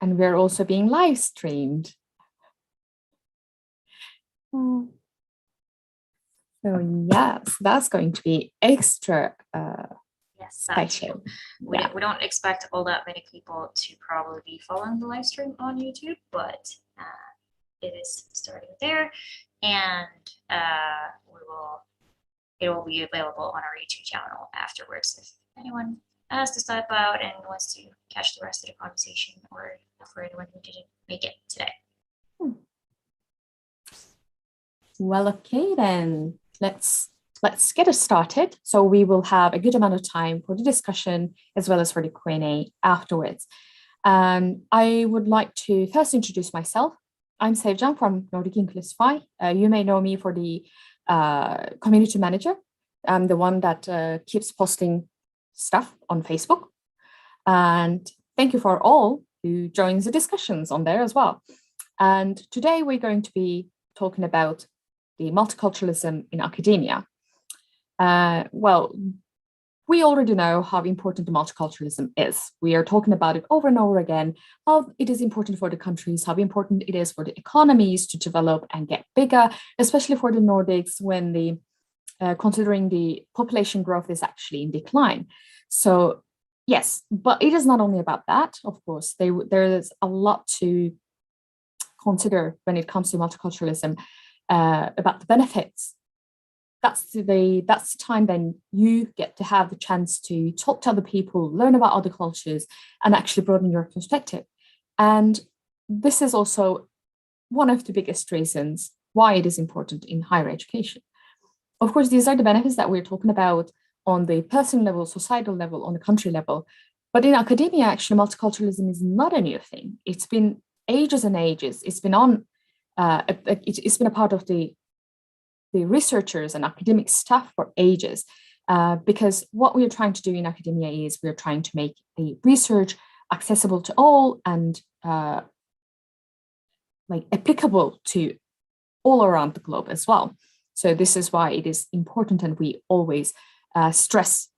and we're also being live streamed. So yes, that's going to be extra special. We don't expect all that many people to probably be following the live stream on YouTube, but it is starting there, and it will be available on our YouTube channel afterwards if anyone has to step out and wants to catch the rest of the conversation, or for anyone who didn't make it today. Well, okay then, let's get it started. So we will have a good amount of time for the discussion as well as for the Q&A afterwards. I would like to first introduce myself. I'm Sevcan from Nordic Inclusify. You may know me for the community manager. I'm the one that keeps posting stuff on Facebook. And thank you for all who joins the discussions on there as well. And today we're going to be talking about the multiculturalism in academia. Well, we already know how important the multiculturalism is. We are talking about it over and over again, how it is important for the countries, how important it is for the economies to develop and get bigger, especially for the Nordics when the considering the population growth is actually in decline. So yes, but it is not only about that, of course. There is a lot to consider when it comes to multiculturalism, about the benefits. That's the time then you get to have the chance to talk to other people, learn about other cultures, and actually broaden your perspective. And this is also one of the biggest reasons why it is important in higher education. Of course, these are the benefits that we're talking about on the personal level, societal level, on the country level. But in academia, actually, multiculturalism is not a new thing. It's been ages and ages. It's been on. It's been a part of the researchers and academic staff for ages, because what we are trying to do in academia is we're trying to make the research accessible to all and like applicable to all around the globe as well. So this is why it is important, and we always stress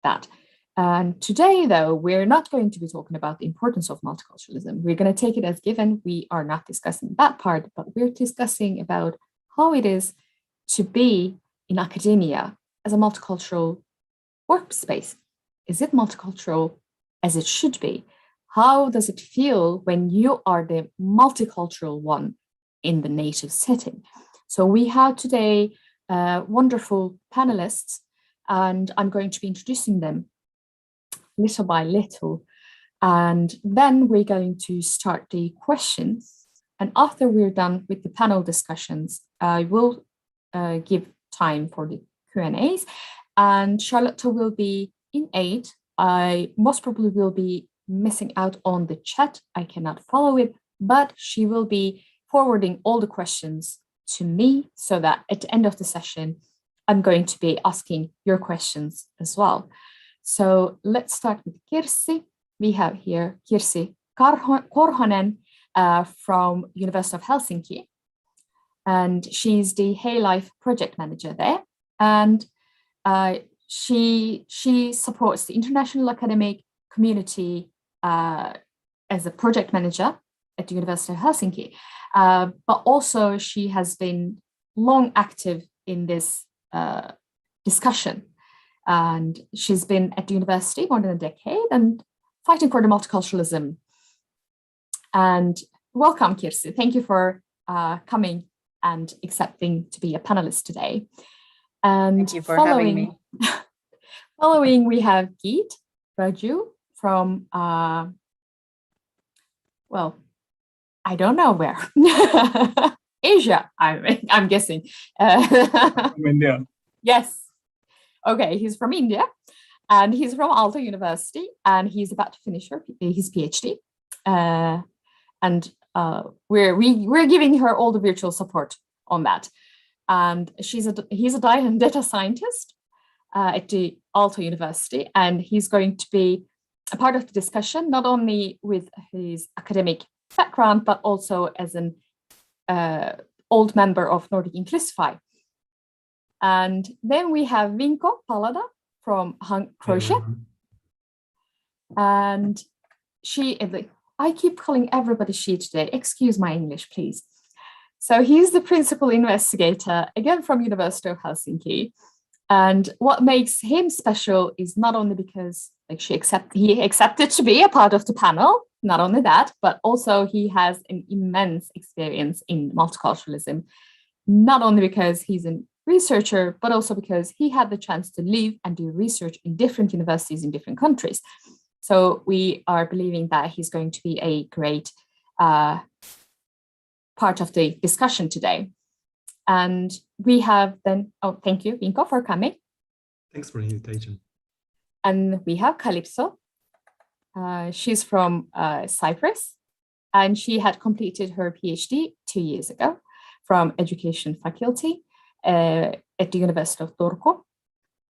that. And today, though, we're not going to be talking about the importance of multiculturalism. We're going to take it as given. We are not discussing that part, but we're discussing about how it is to be in academia as a multicultural workspace. Is it multicultural as it should be? How does it feel when you are the multicultural one in the native setting? So we have today wonderful panelists, and I'm going to be introducing them little by little. And then we're going to start the questions. And after we're done with the panel discussions, I will give time for the Q&As. And Charlotte will be in aid. I most probably will be missing out on the chat. I cannot follow it, but she will be forwarding all the questions to me so that at the end of the session, I'm going to be asking your questions as well. So let's start with Kirsi. We have here Kirsi Korhonen from University of Helsinki, and she's the Hey Life project manager there. And she supports the international academic community as a project manager at the University of Helsinki, but also she has been long active in this discussion. And she's been at the university more than a decade and fighting for the multiculturalism. And welcome, Kirsi. Thank you for coming and accepting to be a panelist today. And thank you for having me. Following, we have Geet Raju from, well, I don't know where. Asia, I'm guessing. From India. Yes. Okay, he's from India, and he's from Aalto University, and he's about to finish his PhD. And we're giving her all the virtual support on that. And he's a data scientist at the Aalto University, and he's going to be a part of the discussion, not only with his academic background, but also as an old member of Nordic Inclusify. And then we have Vinco Palada from Croatia. And I keep calling everybody she today. Excuse my English, please. So he's the principal investigator, again from University of Helsinki. And what makes him special is not only because he accepted to be a part of the panel, not only that, but also he has an immense experience in multiculturalism, not only because he's a researcher, but also because he had the chance to live and do research in different universities in different countries. So we are believing that he's going to be a great part of the discussion today. And we have then, thank you, Vinco, for coming. Thanks for the invitation. And we have Calypso. She's from Cyprus, and she had completed her PhD 2 years ago from Education Faculty at the University of Turku.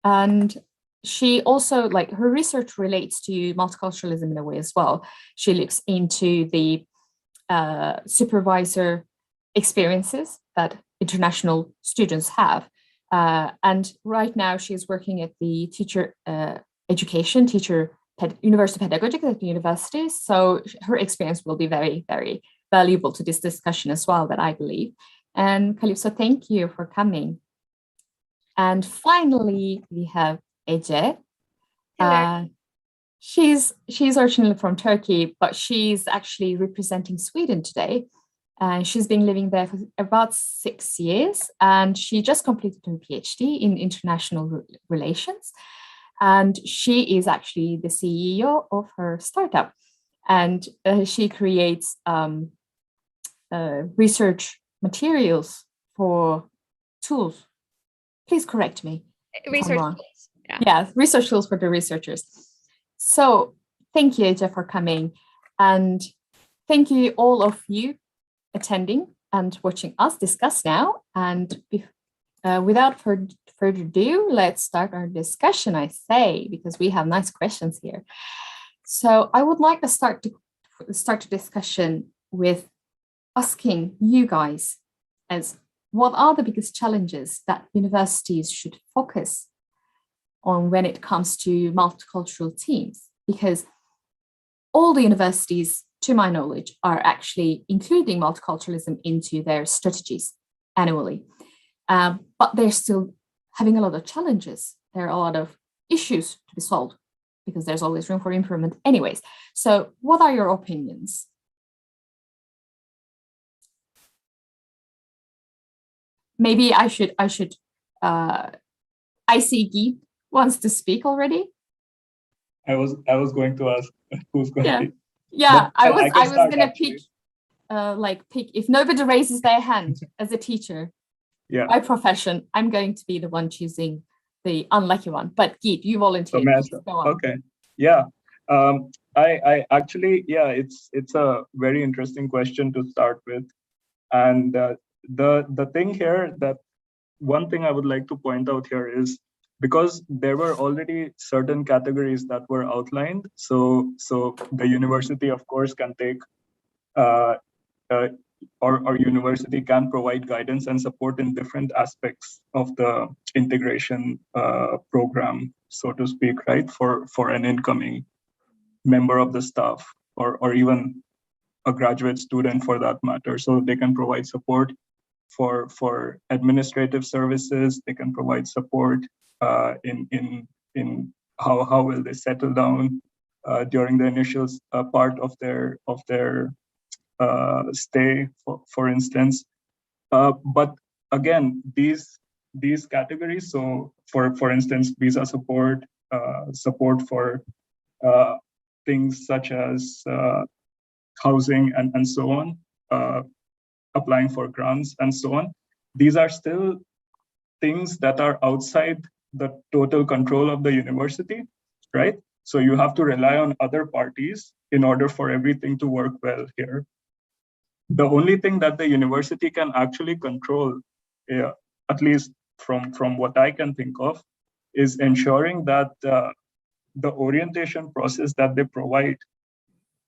And she also, her research relates to multiculturalism in a way as well. She looks into the supervisor experiences that international students have. And right now she's working at the teacher education, university pedagogic at the university. So her experience will be very, very valuable to this discussion as well, that I believe. And Calypso, thank you for coming. And finally, we have Ece. She's originally from Turkey, but she's actually representing Sweden today. She's been living there for about 6 years, and she just completed her PhD in international relations. And she is actually the CEO of her startup, and she creates research materials for tools. Please correct me. Research tools. Yeah, research tools for the researchers. So thank you, Ece, for coming. And thank you, all of you attending and watching us discuss now. And without further ado, let's start our discussion, I say, because we have nice questions here. So I would like to start the discussion with asking you guys as what are the biggest challenges that universities should focus on when it comes to multicultural teams? Because all the universities, to my knowledge, are actually including multiculturalism into their strategies annually. But they're still having a lot of challenges. There are a lot of issues to be solved because there's always room for improvement anyways. So what are your opinions? Maybe I should, I see Guy wants to speak already. I was going to ask who's going to. Yeah, I was start, gonna actually. pick if nobody raises their hand as a teacher. Yeah. By profession, I'm going to be the one choosing the unlucky one. But Geet, you volunteered. Go on. Okay. Yeah. I actually, it's a very interesting question to start with. And the thing here, that one thing I would like to point out here is, because there were already certain categories that were outlined, so the university, of course, can take or university can provide guidance and support in different aspects of the integration program, so to speak, right? For an incoming member of the staff, or even a graduate student for that matter. So they can provide support for administrative services. They can provide support in how will they settle down during the initial part of their stay, for instance. But again, these categories, so for instance, visa support, support for things such as housing and so on, applying for grants and so on, these are still things that are outside the total control of the university, right? So you have to rely on other parties in order for everything to work well here. The only thing that the university can actually control, at least from what I can think of, is ensuring that the orientation process that they provide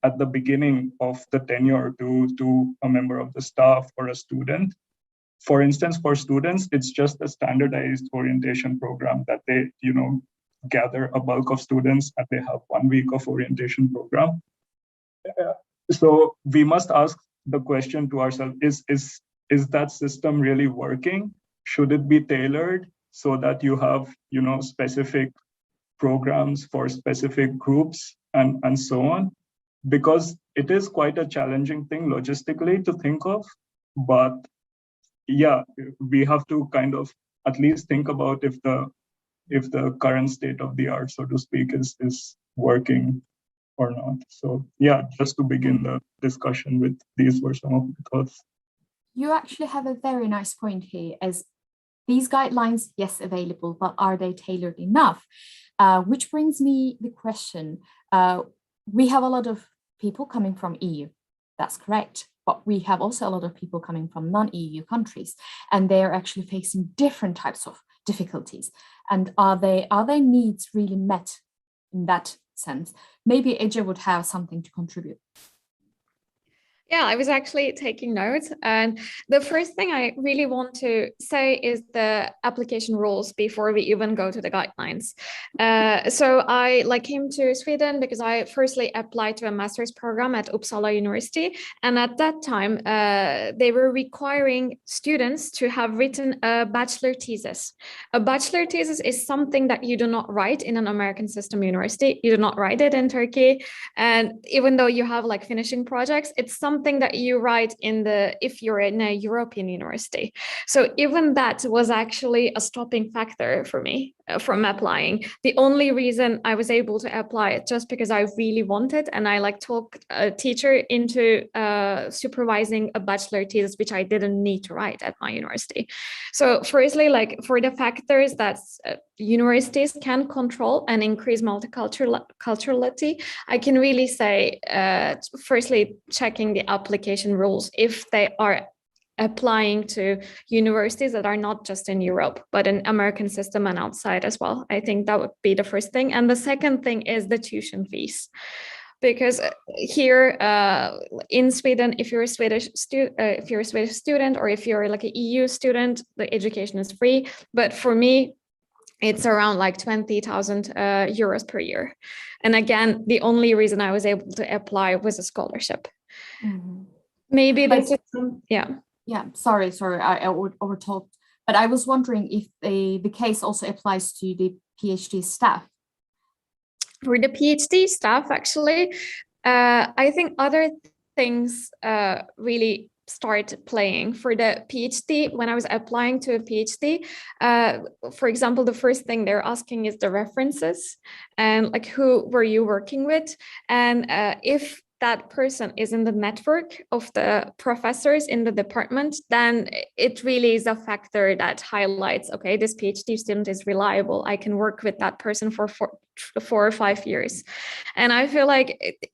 at the beginning of the tenure to a member of the staff or a student. For instance, for students, it's just a standardized orientation program that they, gather a bulk of students and they have 1 week of orientation program. So we must ask the question to ourselves, is that system really working? Should it be tailored so that you have, specific programs for specific groups and so on? Because it is quite a challenging thing logistically to think of, but yeah, we have to kind of at least think about if the current state of the art, so to speak, is working or not. So yeah, just to begin the discussion with, these were some of the thoughts. You actually have a very nice point here, as these guidelines, yes, available, but are they tailored enough? Which brings me the question, we have a lot of people coming from EU, that's correct, but we have also a lot of people coming from non-EU countries, and they're actually facing different types of difficulties. And are their needs really met in that sense? Maybe Ece would have something to contribute. Yeah, I was actually taking notes. And the first thing I really want to say is the application rules before we even go to the guidelines. So I came to Sweden because I firstly applied to a master's program at Uppsala University. And at that time, they were requiring students to have written a bachelor thesis. A bachelor thesis is something that you do not write in an American system university. You do not write it in Turkey. And even though you have finishing projects, it's something that you write if you're in a European university. So even that was actually a stopping factor for me from applying. The only reason I was able to apply it just because I really wanted, and I talked a teacher into supervising a bachelor thesis, which I didn't need to write at my university. So firstly, for the factors that universities can control and increase multiculturality, I can really say, firstly, checking the application rules if they are applying to universities that are not just in Europe, but an American system and outside as well. I think that would be the first thing. And the second thing is the tuition fees. Because here in Sweden, if you're a Swedish student, or if you're an EU student, the education is free. But for me, it's around 20,000 euros per year. And again, the only reason I was able to apply was a scholarship. Mm-hmm. Maybe this is, yeah. Yeah, sorry, I overtalked. But I was wondering if the case also applies to the PhD staff. For the PhD staff, actually, I think other things really start playing. For the PhD, when I was applying to a PhD, for example, the first thing they're asking is the references and who were you working with, and if that person is in the network of the professors in the department, then it really is a factor that highlights, okay, this PhD student is reliable. I can work with that person for 4 or 5 years. And I feel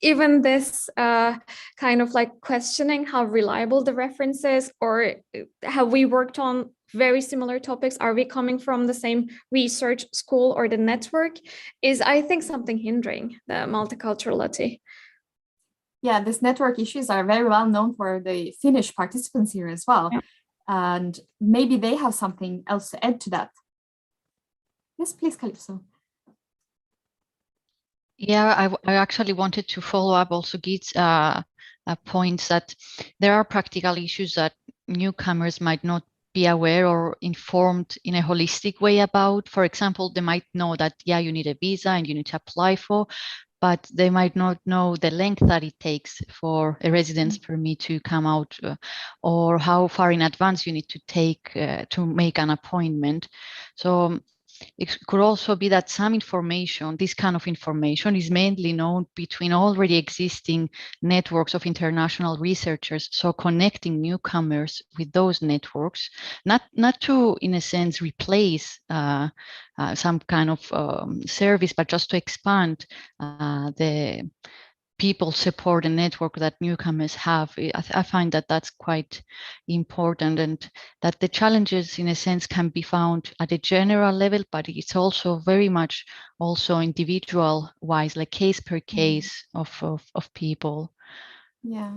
even this kind of questioning how reliable the reference is, or have we worked on very similar topics, are we coming from the same research school or the network, is I think something hindering the multiculturality. Yeah, these network issues are very well known for the Finnish participants here as well. Yeah. And maybe they have something else to add to that. Yes, please, Calypso. Yeah, I actually wanted to follow up also Geet's points that there are practical issues that newcomers might not be aware or informed in a holistic way about. For example, they might know that, yeah, you need a visa and you need to apply for, but they might not know the length that it takes for a residence permit to come out, or how far in advance you need to take to make an appointment. So it could also be that some information, this kind of information, is mainly known between already existing networks of international researchers. So connecting newcomers with those networks, not to, in a sense, replace some kind of service, but just to expand the people support and network that newcomers have. I find that that's quite important, and that the challenges in a sense can be found at a general level, but it's also very much also individual wise, case per case of people. Yeah,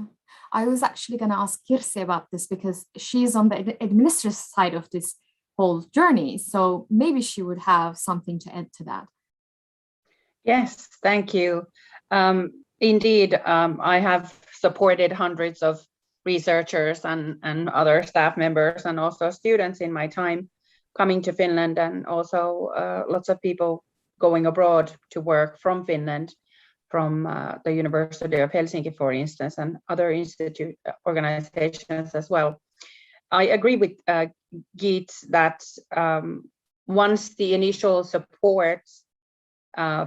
I was actually going to ask Kirsi about this because she's on the administrative side of this whole journey. So maybe she would have something to add to that. Yes, thank you. Indeed, I have supported hundreds of researchers and other staff members and also students in my time coming to Finland, and also lots of people going abroad to work from Finland, from the University of Helsinki, for instance, and other organizations as well. I agree with Geet that once the initial support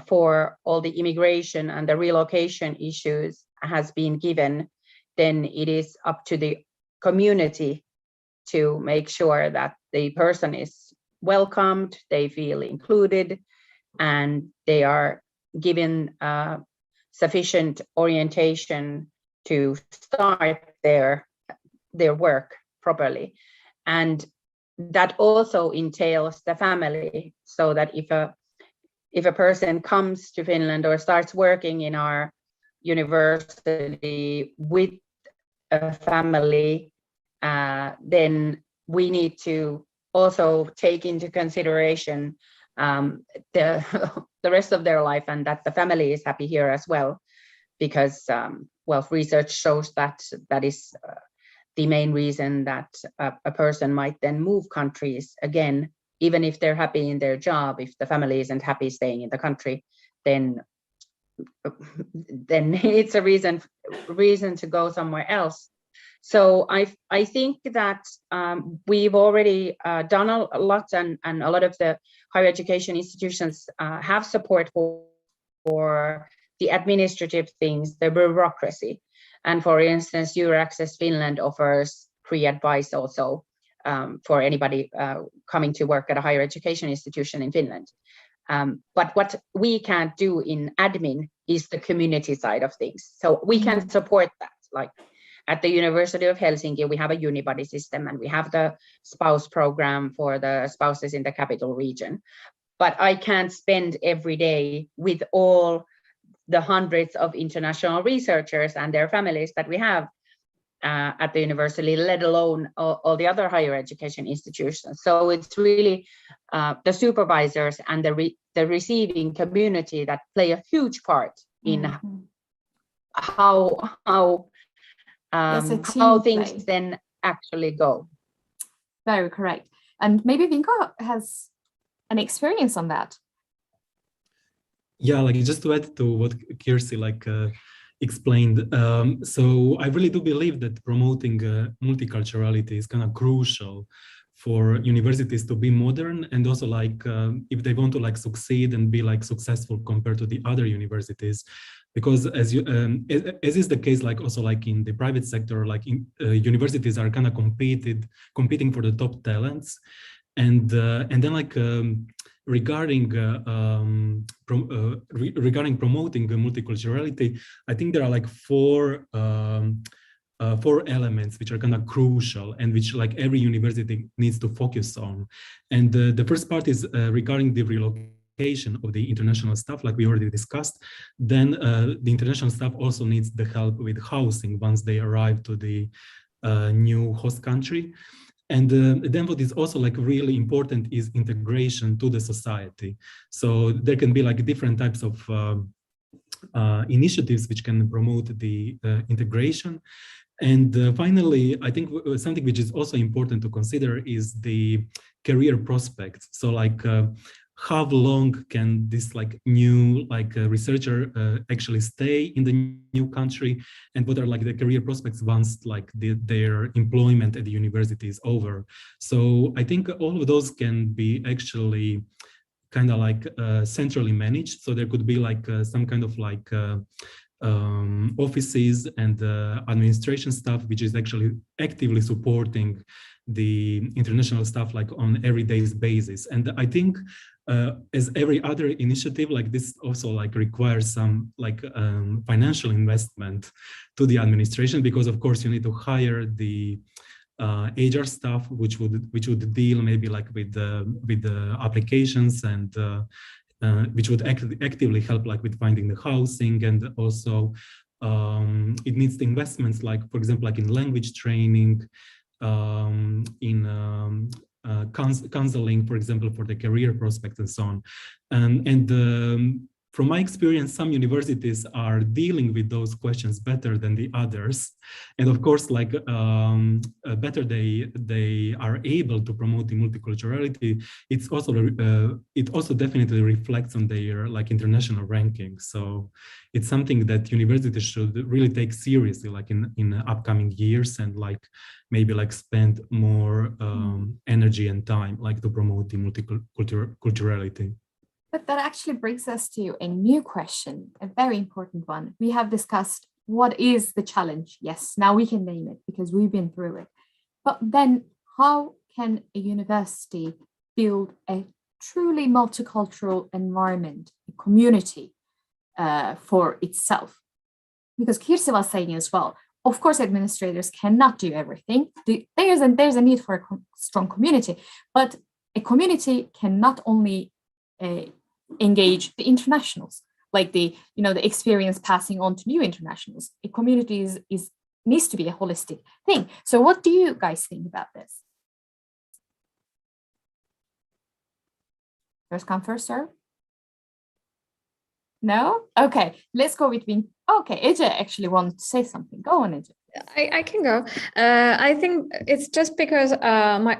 for all the immigration and the relocation issues has been given, then it is up to the community to make sure that the person is welcomed, they feel included, and they are given sufficient orientation to start their work properly. And that also entails the family, so that if a person comes to Finland or starts working in our university with a family, then we need to also take into consideration the rest of their life, and that the family is happy here as well, because well, research shows that that is the main reason that a person might then move countries again, even if they're happy in their job. If the family isn't happy staying in the country, then it's a reason to go somewhere else. So I think that we've already done a lot, and a lot of the higher education institutions have support for the administrative things, the bureaucracy. And for instance, Euraccess Finland offers free advice also for anybody coming to work at a higher education institution in Finland. But what we can't do in admin is the community side of things. So we can support that. Like at the University of Helsinki, we have a unibody system, and we have the spouse program for the spouses in the capital region. But I can't spend every day with all the hundreds of international researchers and their families that we have at the university, let alone all the other higher education institutions. So it's really the supervisors and the receiving community that play a huge part in how things then actually go. Very correct. And maybe Vinco has an experience on that. Yeah, like just to add to what Kirsi explained. So I really do believe that promoting multiculturality is kind of crucial for universities to be modern, and also if they want to succeed and be successful compared to the other universities, because as is the case also in the private sector, universities are kind of competing for the top talents, and then regarding promoting multiculturality, I think there are four elements which are kind of crucial and which every university needs to focus on. And the first part is regarding the relocation of the international staff, like we already discussed. Then the international staff also needs the help with housing once they arrive to the new host country. And then what is also really important is integration to the society. So there can be different types of initiatives which can promote the integration. And finally, I think something which is also important to consider is the career prospects. So how long can this new researcher actually stay in the new country, and what are the career prospects once their employment at the university is over. So I think all of those can be actually kind of centrally managed. So there could be some kind of offices and administration staff which is actually actively supporting the international staff on everyday basis. And I think as every other initiative this also requires some financial investment to the administration, because of course you need to hire the HR staff which would deal maybe with the applications, and which would actively help with finding the housing, and also it needs the investments for example in language training, in counseling, for example, for the career prospects and so on. And from my experience, some universities are dealing with those questions better than the others. And of course, like better they are able to promote the multiculturality, it also definitely reflects on their like international rankings. So it's something that universities should really take seriously, like in upcoming years, and like maybe like spend more energy and time like to promote the multiculturality. But that actually brings us to a new question, a very important one. We have discussed what is the challenge. Yes, now we can name it because we've been through it. But then how can a university build a truly multicultural environment, a community for itself? Because Kirsi was saying as well, of course, administrators cannot do everything. There's a need for a strong community, but a community can not only engage the internationals, like the experience passing on to new internationals. A community needs to be a holistic thing. So what do you guys think about this? First come, first serve? No? Okay, let's go with Vinco. Okay, Ece actually wanted to say something. Go on, Ece. I can go. I think it's just because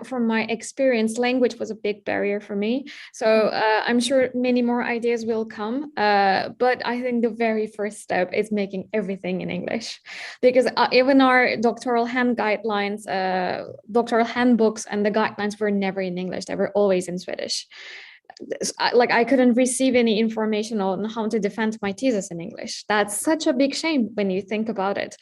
from my experience, language was a big barrier for me. So I'm sure many more ideas will come. But I think the very first step is making everything in English, because even our doctoral handbooks and the guidelines were never in English. They were always in Swedish. Like I couldn't receive any information on how to defend my thesis in English. That's such a big shame when you think about it.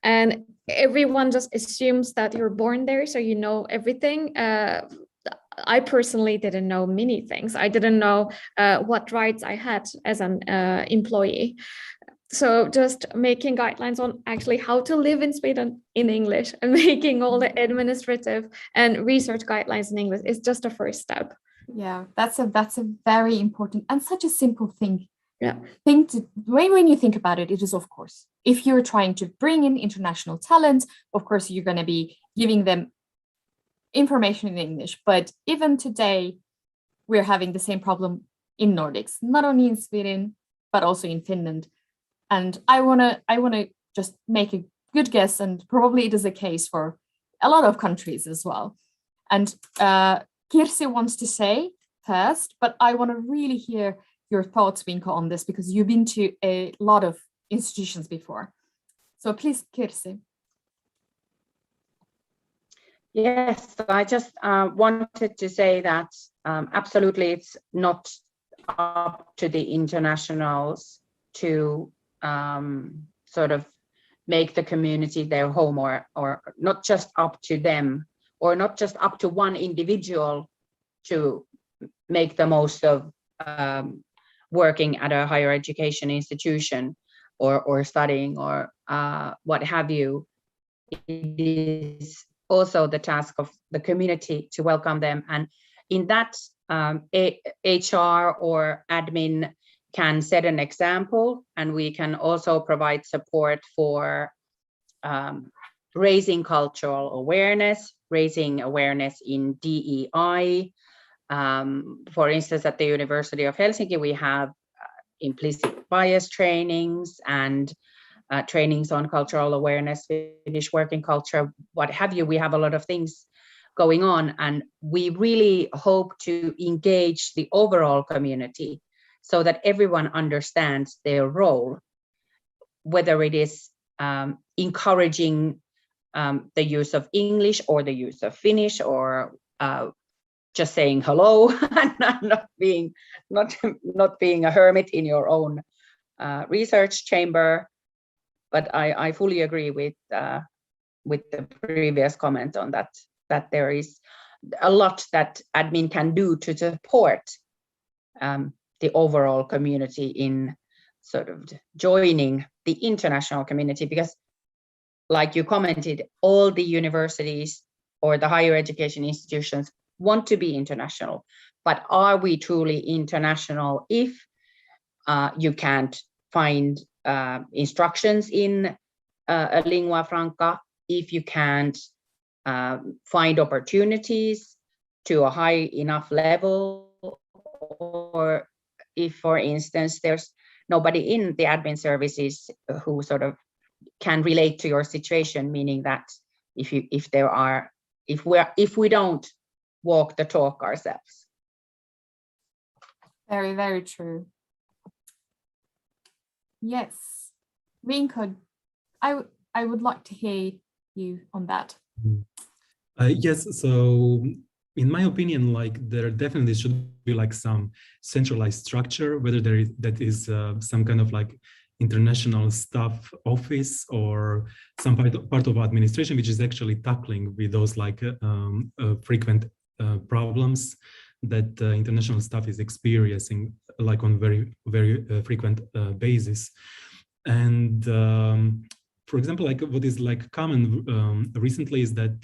And everyone just assumes that you're born there, so you know everything. I personally didn't know many things. I didn't know what rights I had as an employee. So just making guidelines on actually how to live in Sweden in English and making all the administrative and research guidelines in English is just a first step. Yeah, that's a very important and such a simple thing. Yeah. When you think about it, it is, of course, if you're trying to bring in international talent, of course, you're going to be giving them information in English. But even today, we're having the same problem in Nordics, not only in Sweden, but also in Finland. And I wanna just make a good guess, and probably it is a case for a lot of countries as well. And Kirsi wants to say first, but I want to really hear your thoughts, Vinco, on this, because you've been to a lot of institutions before. So please, Kirsi. Yes, I just wanted to say that absolutely it's not up to the internationals to sort of make the community their home, or not just up to them, or not just up to one individual to make the most of working at a higher education institution or studying or what have you. It is also the task of the community to welcome them. And in that, HR or admin can set an example, and we can also provide support for raising cultural awareness, raising awareness in DEI. For instance, at the University of Helsinki, we have implicit bias trainings and trainings on cultural awareness, Finnish working culture, what have you. We have a lot of things going on, and we really hope to engage the overall community so that everyone understands their role, whether it is encouraging the use of English or the use of Finnish, or just saying hello and not being a hermit in your own research chamber. But I fully agree with the previous comment on that there is a lot that admin can do to support the overall community in sort of joining the international community, because like you commented, all the universities or the higher education institutions want to be international, but are we truly international if you can't find instructions in a lingua franca, if you can't find opportunities to a high enough level, or if, for instance, there's nobody in the admin services who sort of can relate to your situation, meaning that if we don't walk the talk ourselves. Very, very true. Yes. Vinco, I would like to hear you on that. Yes, so in my opinion, like there definitely should be like some centralized structure, whether that is some kind of like international staff office or some part of administration, which is actually tackling with those like frequent problems that international staff is experiencing like on very, very frequent basis. And for example, like what is like common recently is that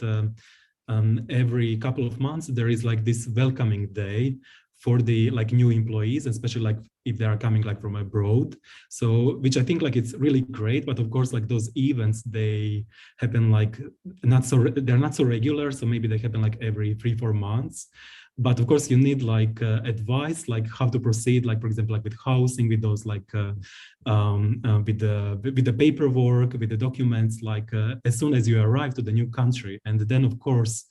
every couple of months there is like this welcoming day for the like new employees, especially like if they are coming like from abroad. So which I think like it's really great, but of course like those events, they happen like they're not so regular, so maybe they happen like every 3-4 months. But of course you need like advice, like how to proceed, like for example, like with housing, with those like with the paperwork, with the documents, like as soon as you arrive to the new country. And then of course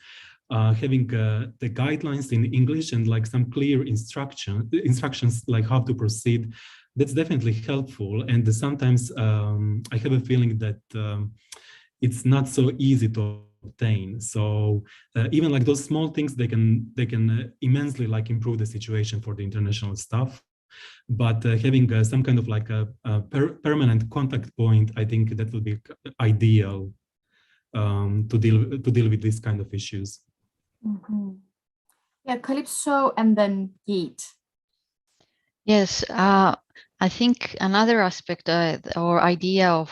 having the guidelines in English and like some clear instructions like how to proceed, that's definitely helpful. And sometimes I have a feeling that it's not so easy to obtain. So even like those small things, they can immensely like improve the situation for the international staff. But having some kind of like a permanent contact point, I think that would be ideal to deal with these kind of issues. Mm-hmm. Yeah, Calypso and then Geet. Yes, I think another aspect or idea of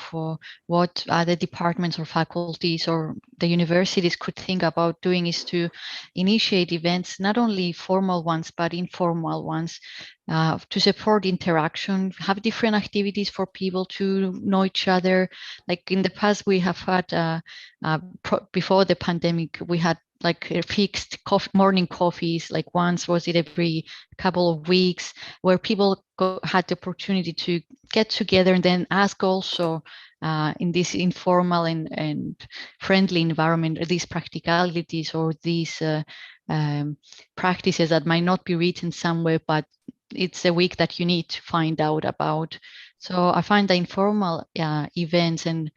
what the departments or faculties or the universities could think about doing is to initiate events, not only formal ones, but informal ones, to support interaction, have different activities for people to know each other. Like in the past, we have had, before the pandemic, we had like fixed morning coffees, like once was it every couple of weeks, where people had the opportunity to get together and then ask also in this informal and friendly environment, these practicalities or these practices that might not be written somewhere, but it's a week that you need to find out about. So I find the informal events and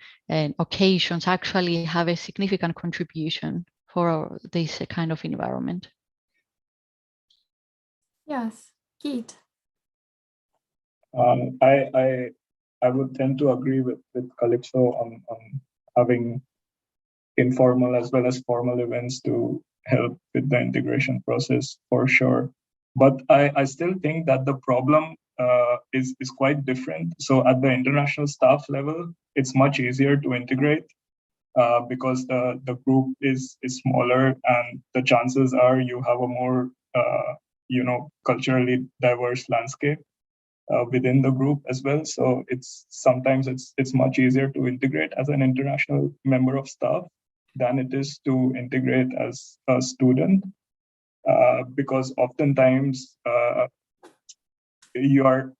occasions actually have a significant contribution for this kind of environment. Yes, Geet. I would tend to agree with Calypso on having informal as well as formal events to help with the integration process for sure. But I still think that the problem is quite different. So at the international staff level, it's much easier to integrate because the group is smaller, and the chances are you have a more culturally diverse landscape within the group as well. So sometimes it's much easier to integrate as an international member of staff than it is to integrate as a student, because oftentimes you are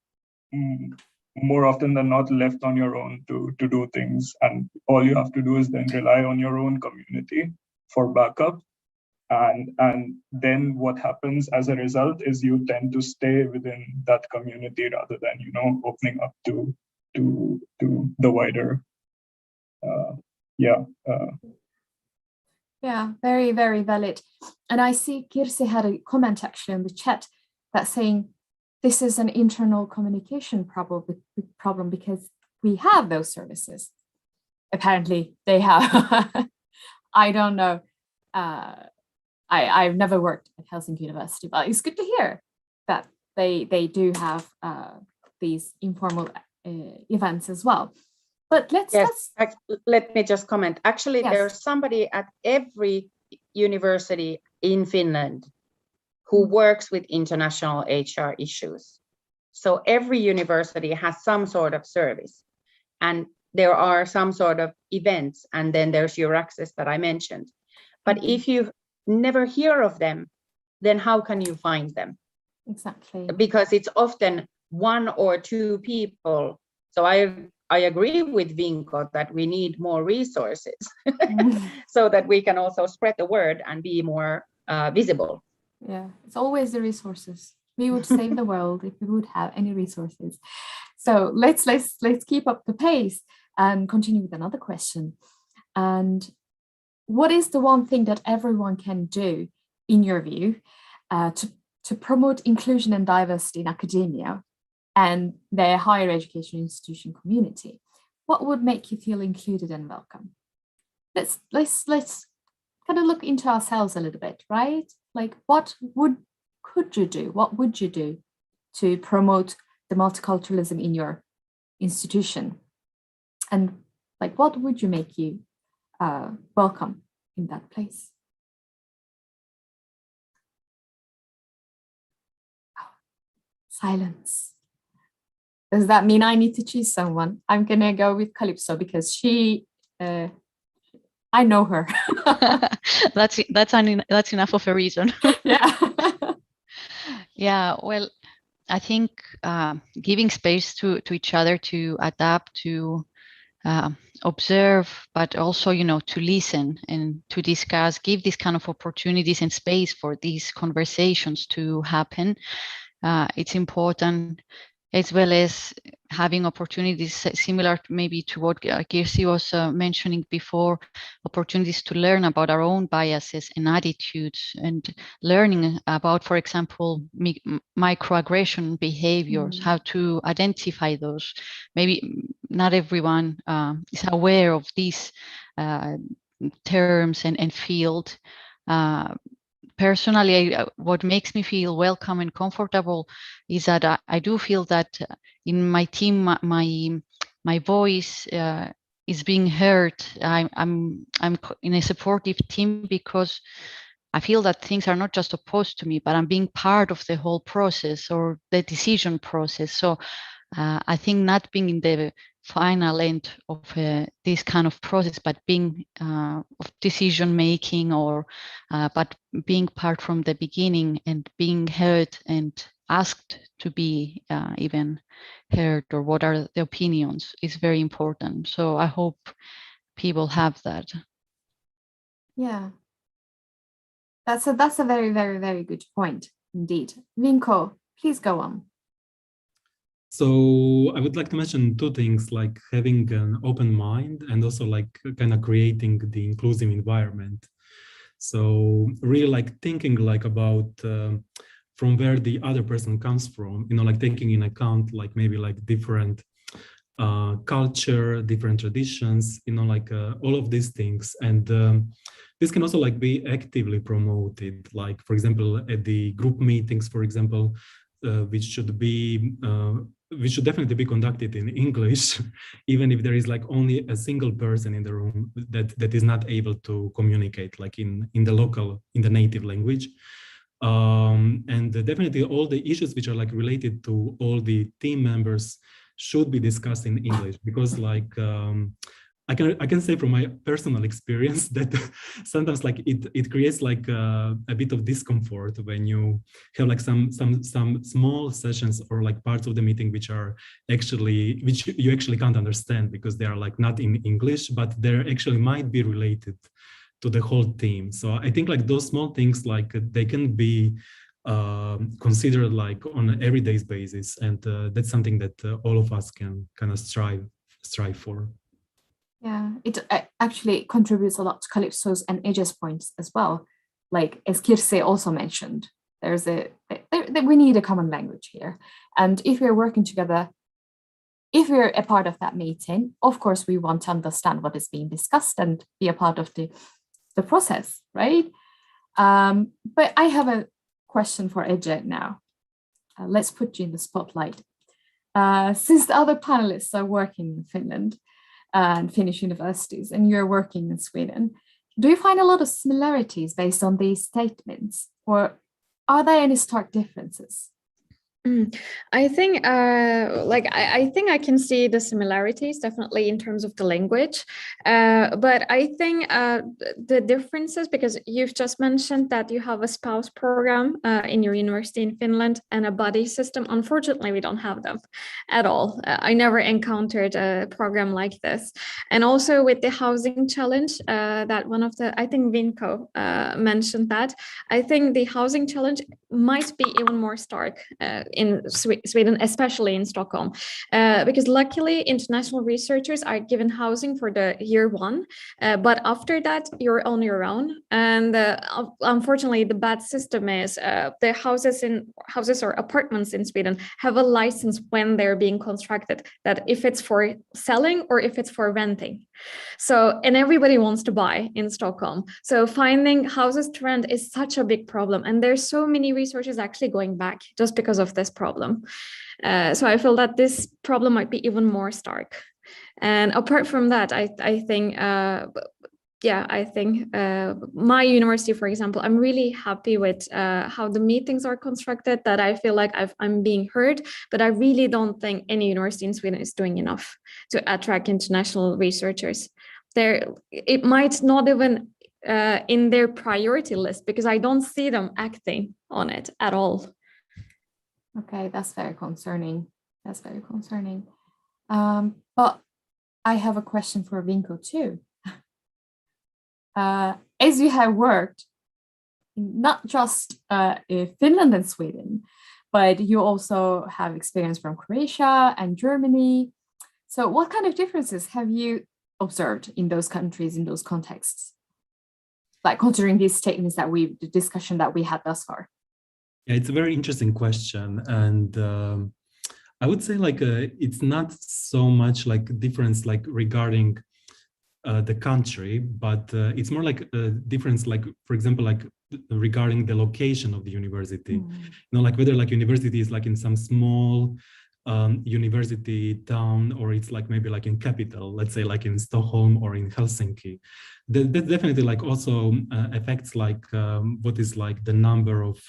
more often than not left on your own to do things, and all you have to do is then rely on your own community for backup. And then what happens as a result is you tend to stay within that community rather than opening up to the wider Yeah, very, very valid. And I see Kirsi had a comment actually in the chat that's saying this is an internal communication problem because we have those services. Apparently they have. I don't know. I've never worked at Helsinki University, but it's good to hear that they do have these informal events as well. But let me just comment. Actually, yes. There's somebody at every university in Finland who works with international HR issues. So every university has some sort of service, and there are some sort of events, and then there's your access that I mentioned. But if you never hear of them, then how can you find them? Exactly. Because it's often one or two people. So I agree with Vinco that we need more resources so that we can also spread the word and be more visible. Yeah, it's always the resources. We would save the world if we would have any resources. So let's keep up the pace and continue with another question. And what is the one thing that everyone can do, in your view, to promote inclusion and diversity in academia and the higher education institution community? What would make you feel included and welcome? Let's kind of look into ourselves a little bit, right? Like, what could you do? What would you do to promote the multiculturalism in your institution? And like, what would you make you welcome in that place? Oh, silence. Does that mean I need to choose someone? I'm gonna go with Calypso because she, I know her. that's enough of a reason. Yeah. Yeah, well, I think giving space to each other to adapt, to observe, but also, to listen and to discuss, give these kind of opportunities and space for these conversations to happen. It's important, as well as having opportunities similar maybe to what Kirsi was mentioning before, opportunities to learn about our own biases and attitudes, and learning about, for example, microaggression behaviors, how to identify those. Maybe not everyone is aware of these terms and field. Personally, what makes me feel welcome and comfortable is that I do feel that in my team, my voice is being heard. I'm in a supportive team because I feel that things are not just opposed to me, but I'm being part of the whole process or the decision process. So I think not being in the final end of this kind of process, but being of decision making, or but being part from the beginning and being heard and asked to be even heard, or what are the opinions, is very important. So I hope people have that. Yeah, that's a very, very, very good point indeed. Vinco, please go on. So I would like to mention two things, like having an open mind and also like kind of creating the inclusive environment. So really like thinking like about from where the other person comes from, like taking in account like maybe like different culture, different traditions, like all of these things. And this can also like be actively promoted, like for example, at the group meetings, for example, which should definitely be conducted in English, even if there is like only a single person in the room that is not able to communicate like in the native language. And definitely all the issues which are like related to all the team members should be discussed in English, because like I can say from my personal experience that sometimes like it creates like a bit of discomfort when you have like some small sessions or like parts of the meeting which you actually can't understand because they are like not in English, but they actually might be related to the whole team. So I think like those small things, like they can be considered like on an everyday basis, and that's something that all of us can kind of strive for. Yeah, it actually contributes a lot to Calypso's and Ege's points as well. Like as Kirsi also mentioned, we need a common language here. And if we're working together, if we're a part of that meeting, of course, we want to understand what is being discussed and be a part of the process, right? But I have a question for Ege now. Let's put you in the spotlight. Since the other panelists are working in Finland and Finnish universities, and you're working in Sweden, do you find a lot of similarities based on these statements, or are there any stark differences? I think, I think I can see the similarities definitely in terms of the language, but I think the differences, because you've just mentioned that you have a spouse program in your university in Finland and a buddy system. Unfortunately, we don't have them at all. I never encountered a program like this. And also with the housing challenge, that one of the, I think Vinco mentioned that. I think the housing challenge might be even more stark in Sweden, especially in Stockholm, because luckily international researchers are given housing for the year one, but after that you're on your own. And unfortunately, the bad system is the houses or apartments in Sweden have a license when they're being constructed, that if it's for selling or if it's for renting. So, and everybody wants to buy in Stockholm. So finding houses to rent is such a big problem. And there's so many resources actually going back just because of this problem. So I feel that this problem might be even more stark. And apart from that, I think, I think my university, for example, I'm really happy with how the meetings are constructed, that I feel like I'm being heard, but I really don't think any university in Sweden is doing enough to attract international researchers. It might not even in their priority list, because I don't see them acting on it at all. Okay, that's very concerning. That's very concerning. But I have a question for Vinco too. As you have worked not just in Finland and Sweden, but you also have experience from Croatia and Germany. So what kind of differences have you observed in those countries, in those contexts? Like considering these statements the discussion that we had thus far. Yeah, it's a very interesting question. And I would say like it's not so much like difference like regarding the country, but it's more like a difference, like, for example, like regarding the location of the university. You know, like whether like university is like in some small university town, or it's like maybe like in capital, let's say like in Stockholm or in Helsinki. That definitely like also affects like what is like the number of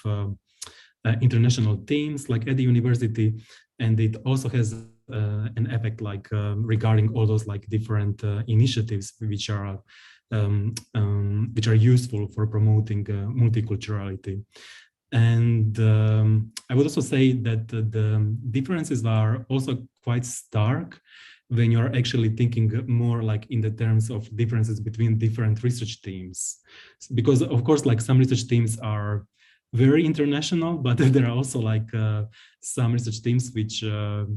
international teams like at the university, and it also has an effect like regarding all those like different initiatives which are useful for promoting multiculturality. And I would also say that the differences are also quite stark when you're actually thinking more like in the terms of differences between different research teams, because of course like some research teams are very international, but there are also like some research teams which are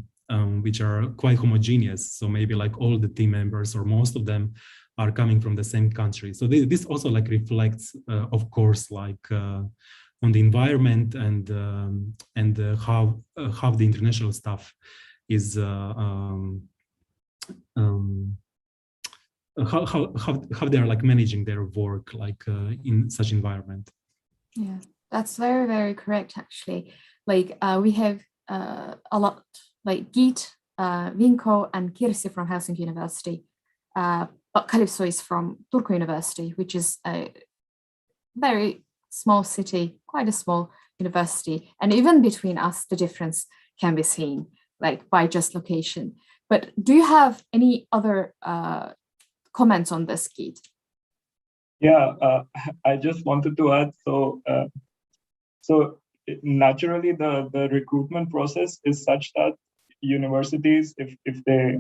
quite homogeneous. So maybe like all the team members or most of them are coming from the same country. So this also like reflects, of course, like on the environment and how the international staff is how they are like managing their work like in such environment. Yeah, that's very, very correct actually. Like we have a lot like Geet, Vinco and Kirsi from Helsinki University, but Calypso is from Turku University, which is a very small city, quite a small university. And even between us, the difference can be seen like by just location. But do you have any other comments on this, Geet? Yeah, I just wanted to add, so naturally the recruitment process is such that universities, if they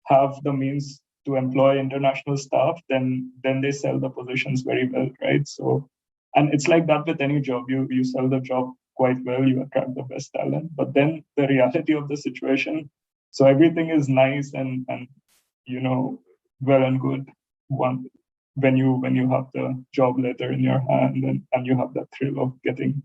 have the means to employ international staff, then they sell the positions very well, right? So, and it's like that with any job. You sell the job quite well, you attract the best talent. But then the reality of the situation, so everything is nice and you know, well and good when you have the job letter in your hand and you have that thrill of getting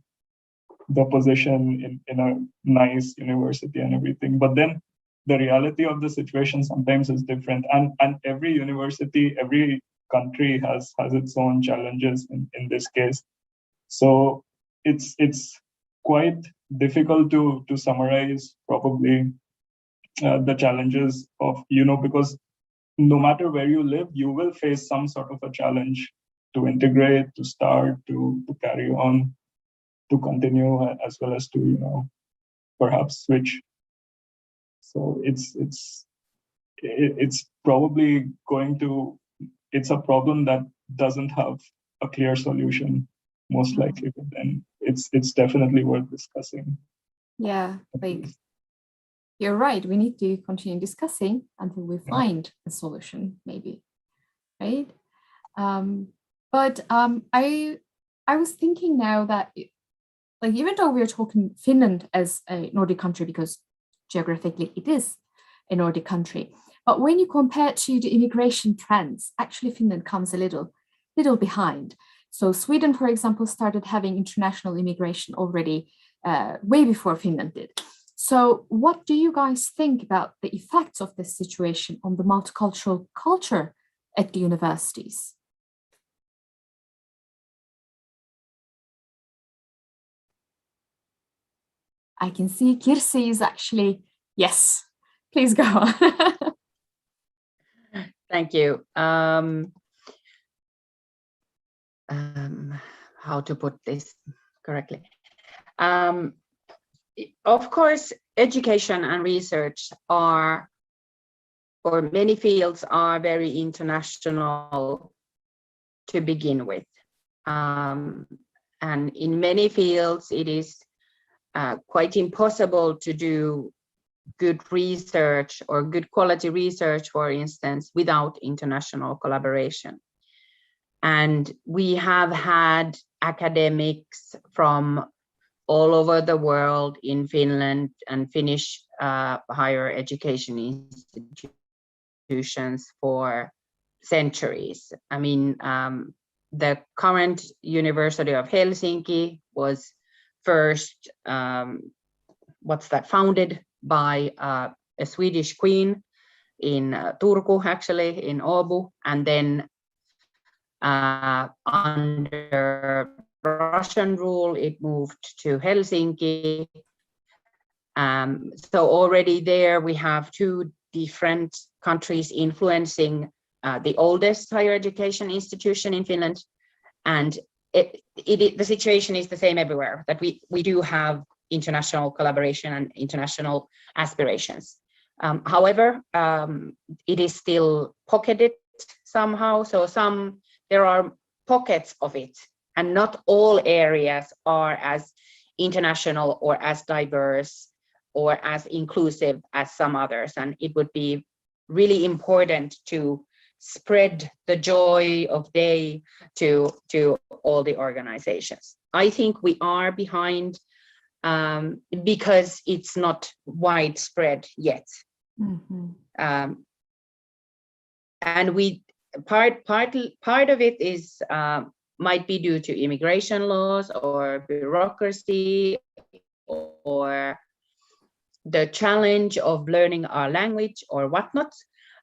the position in a nice university and everything. But then the reality of the situation sometimes is different. And every university, every country has its own challenges in this case. So it's quite difficult to summarize probably the challenges of, you know, because no matter where you live, you will face some sort of a challenge to integrate, to start, to carry on, to continue, as well as to, you know, perhaps switch. So it's probably it's a problem that doesn't have a clear solution, most likely, but then it's definitely worth discussing. Yeah, like you're right. We need to continue discussing until we find a solution, maybe, right? But I was thinking now that like even though we're talking Finland as a Nordic country because geographically it is a Nordic country, but when you compare to the immigration trends, actually Finland comes a little behind. So Sweden, for example, started having international immigration already way before Finland did. So what do you guys think about the effects of this situation on the multicultural culture at the universities? I can see Kirsi is actually, yes, please go on. Thank you. How to put this correctly? Of course, education and research are, or many fields are very international to begin with. And in many fields, it is quite impossible to do good research or good quality research, for instance, without international collaboration. And we have had academics from all over the world in Finland and Finnish higher education institutions for centuries. I mean, the current University of Helsinki was first, founded by a Swedish queen in Turku, actually, in Åbo, and then under Russian rule, it moved to Helsinki. So already there we have two different countries influencing the oldest higher education institution in Finland. And the situation is the same everywhere, that we do have international collaboration and international aspirations. However, it is still pocketed somehow. So there are pockets of it, and not all areas are as international or as diverse or as inclusive as some others. And it would be really important to spread the joy of day to all the organizations. I think we are behind because it's not widespread yet. Mm-hmm. And part of it is might be due to immigration laws or bureaucracy or the challenge of learning our language or whatnot.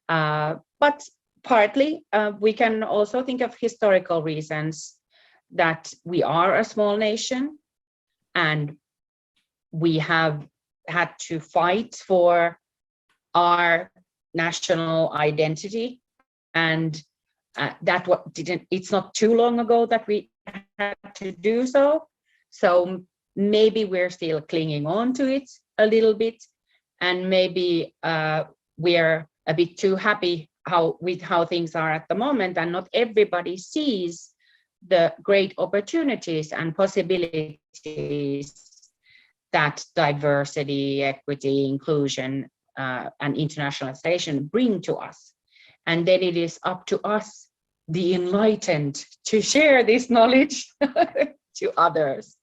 But partly we can also think of historical reasons, that we are a small nation and we have had to fight for our national identity, and it's not too long ago that we had to do so. So maybe we're still clinging on to it a little bit, and maybe we're a bit too happy with how things are at the moment, and not everybody sees the great opportunities and possibilities that diversity, equity, inclusion, and internationalization bring to us. And then it is up to us, the enlightened, to share this knowledge to others.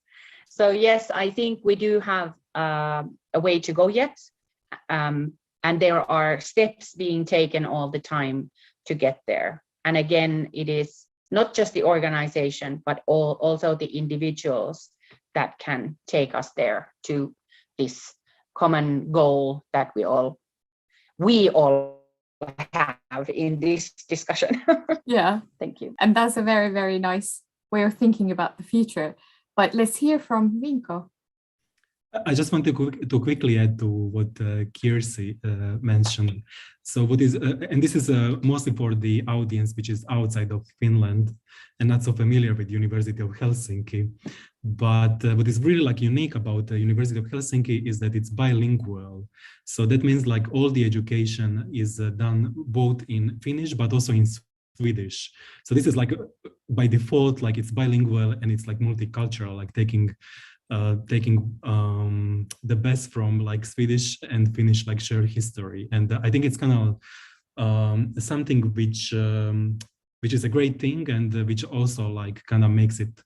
So yes, I think we do have a way to go yet. And there are steps being taken all the time to get there. And again, it is not just the organization, but also the individuals that can take us there to this common goal that we all have in this discussion. Yeah. Thank you. And that's a very, very nice way of thinking about the future. But let's hear from Vinco. I just want to quickly add to what Kirsi mentioned. So what is, and this is mostly for the audience which is outside of Finland and not so familiar with University of Helsinki. But what is really like unique about the University of Helsinki is that it's bilingual. So that means like all the education is done both in Finnish, but also in Swedish. So this is like by default, like it's bilingual and it's like multicultural, like taking the best from like Swedish and Finnish like shared history. And I think it's kind of something which is a great thing, and which also like kind of makes it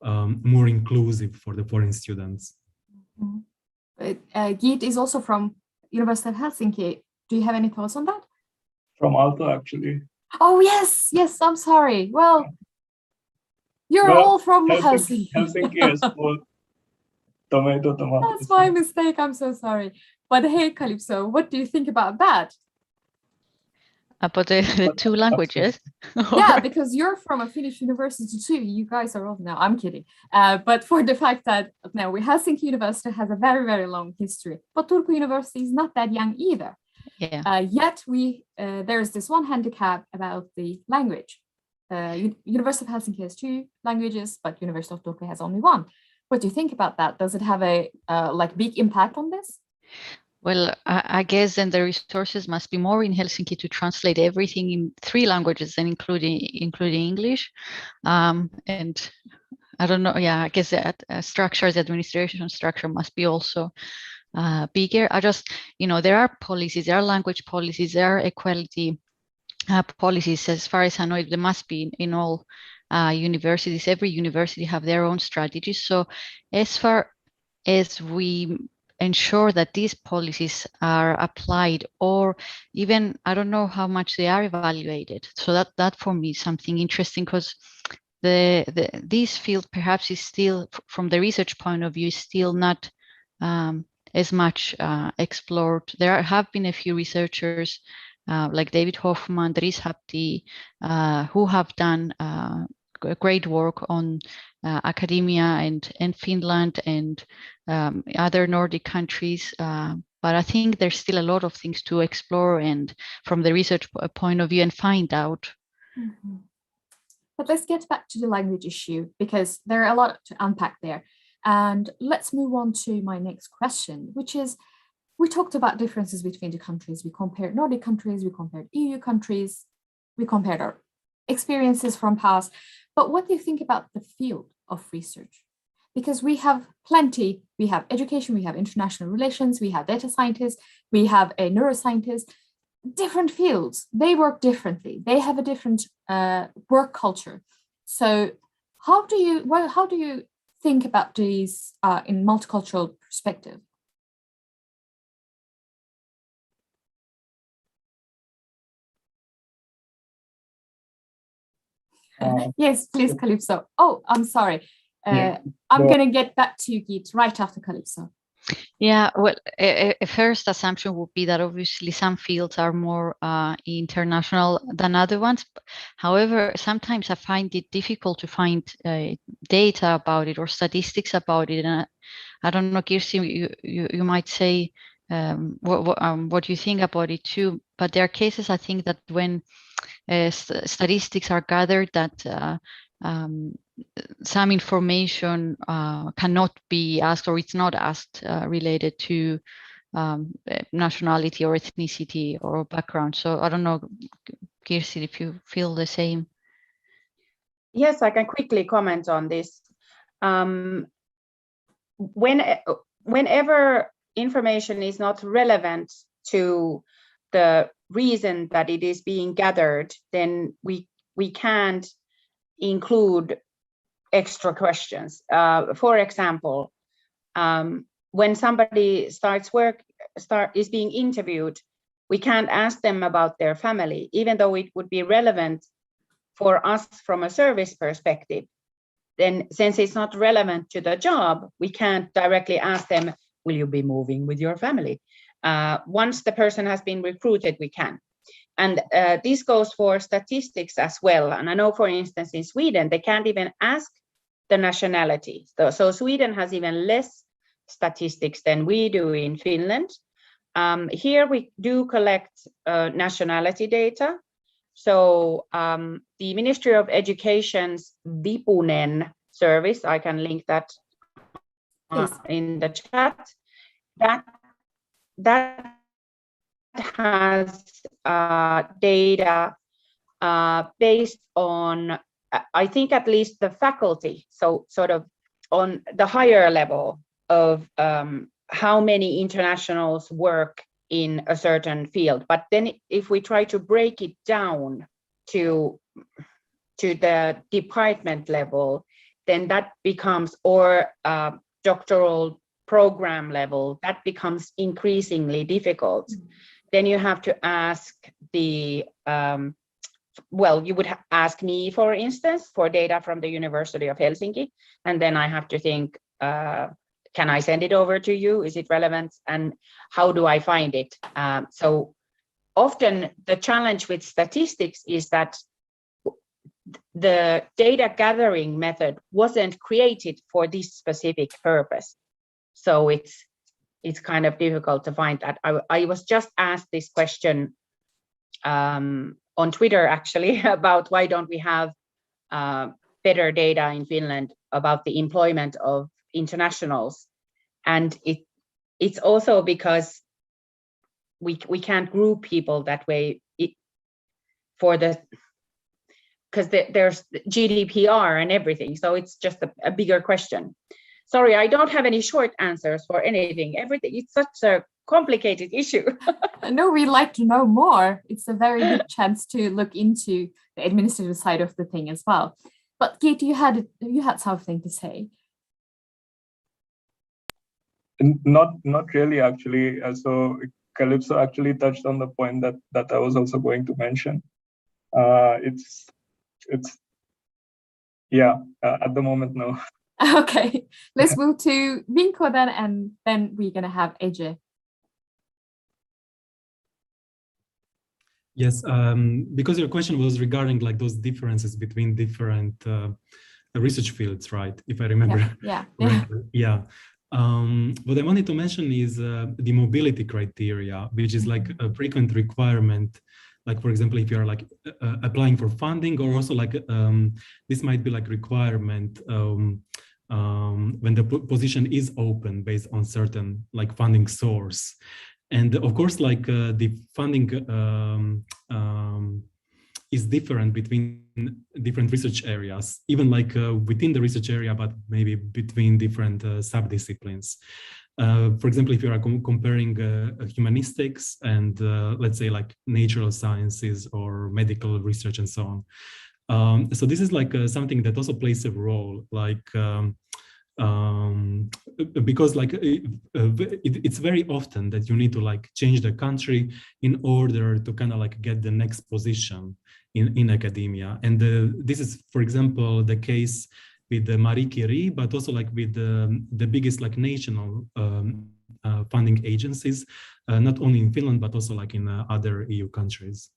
more inclusive for the foreign students. Geet is also from University of Helsinki. Do you have any thoughts on that? From Aalto, actually. Oh yes, I'm sorry. Well, you're all from Helsinki. Helsinki is full. Tomato. That's my mistake. I'm so sorry. But hey, Calypso, what do you think about that? About the two languages? Yeah, because you're from a Finnish university too. You guys are all, no, I'm kidding. But for the fact that now Helsinki University has a very, very long history, but Turku University is not that young either. Yeah. Yet there's this one handicap about the language. University of Helsinki has 2 languages, but University of Turku has only 1. What do you think about that? Does it have a like big impact on this? Well, I guess then the resources must be more in Helsinki to translate everything in 3 languages, and including English. And I don't know. Yeah, I guess that the administration structure must be also bigger. I just, there are policies, there are language policies, there are equality policies. As far as I know, there must be in all universities. Every university have their own strategies. So as far as we ensure that these policies are applied, or even, I don't know how much they are evaluated. So that for me is something interesting, because this field perhaps is still, from the research point of view, is still not as much explored. There have been a few researchers like David Hoffman, Dries Hapti, who have done great work on academia and Finland and other Nordic countries. But I think there's still a lot of things to explore, and from the research point of view, and find out. Mm-hmm. But let's get back to the language issue, because there are a lot to unpack there. And let's move on to my next question, which is, we talked about differences between the countries. We compared Nordic countries, we compared EU countries, we compared our experiences from past. But what do you think about the field of research? Because we have plenty, we have education, we have international relations, we have data scientists, we have a neuroscientist, different fields. They work differently. They have a different work culture. So how do you think about these in multicultural perspective? Yes, please, Calypso. Oh, I'm sorry. I'm going to get back to you, Geet, right after Calypso. Yeah, well, a first assumption would be that obviously some fields are more international than other ones. However, sometimes I find it difficult to find data about it or statistics about it. And I don't know, Kirsi, you might say what you think about it too. But there are cases, I think, that when statistics are gathered, that some information cannot be asked, or it's not asked related to nationality or ethnicity or background. So I don't know, Kirsi, if you feel the same. Yes, I can quickly comment on this. Whenever information is not relevant to the reason that it is being gathered, then we can't include extra questions. For example, when somebody is being interviewed, we can't ask them about their family, even though it would be relevant for us from a service perspective. Then, since it's not relevant to the job, we can't directly ask them, will you be moving with your family? Once the person has been recruited, we can. And this goes for statistics as well. And I know, for instance, in Sweden, they can't even ask the nationality. So Sweden has even less statistics than we do in Finland. Here we do collect nationality data. So the Ministry of Education's Vipunen service, I can link that in the chat, that has data based on, I think, at least the faculty, so sort of on the higher level of how many internationals work in a certain field. But then if we try to break it down to the department level, then that becomes, or doctoral program level, that becomes increasingly difficult. Then you have to ask the, well, you would ask me, for instance, for data from the University of Helsinki, and then I have to think, can I send it over to you? Is it relevant? And how do I find it? So often the challenge with statistics is that the data gathering method wasn't created for this specific purpose. So it's kind of difficult to find that. I was just asked this question on Twitter, actually, about why don't we have better data in Finland about the employment of internationals. And it's also because we can't group people that way because there's GDPR and everything. So it's just a bigger question. Sorry, I don't have any short answers for anything. Everything, it's such a complicated issue. No, we'd like to know more. It's a very good chance to look into the administrative side of the thing as well. But Kate, you had something to say. Not really, actually. So Calypso actually touched on the point that I was also going to mention. It's yeah, at the moment, no. Okay, let's move to Vinco then, and then we're gonna have AJ. Yes, because your question was regarding like those differences between different research fields, right? If I remember. Yeah. Yeah. What I wanted to mention is the mobility criteria, which is like a frequent requirement. Like, for example, if you're like applying for funding, or also like this might be like requirement when the position is open based on certain like funding source. And of course, like the funding is different between different research areas, even like within the research area, but maybe between different subdisciplines. For example, if you are comparing humanistics and let's say like natural sciences or medical research and so on. So this is like something that also plays a role, like because like it's very often that you need to like change the country in order to kind of like get the next position in academia. And this is, for example, the case with the Marie Curie, but also like with the biggest like national funding agencies, not only in Finland, but also like in other EU countries.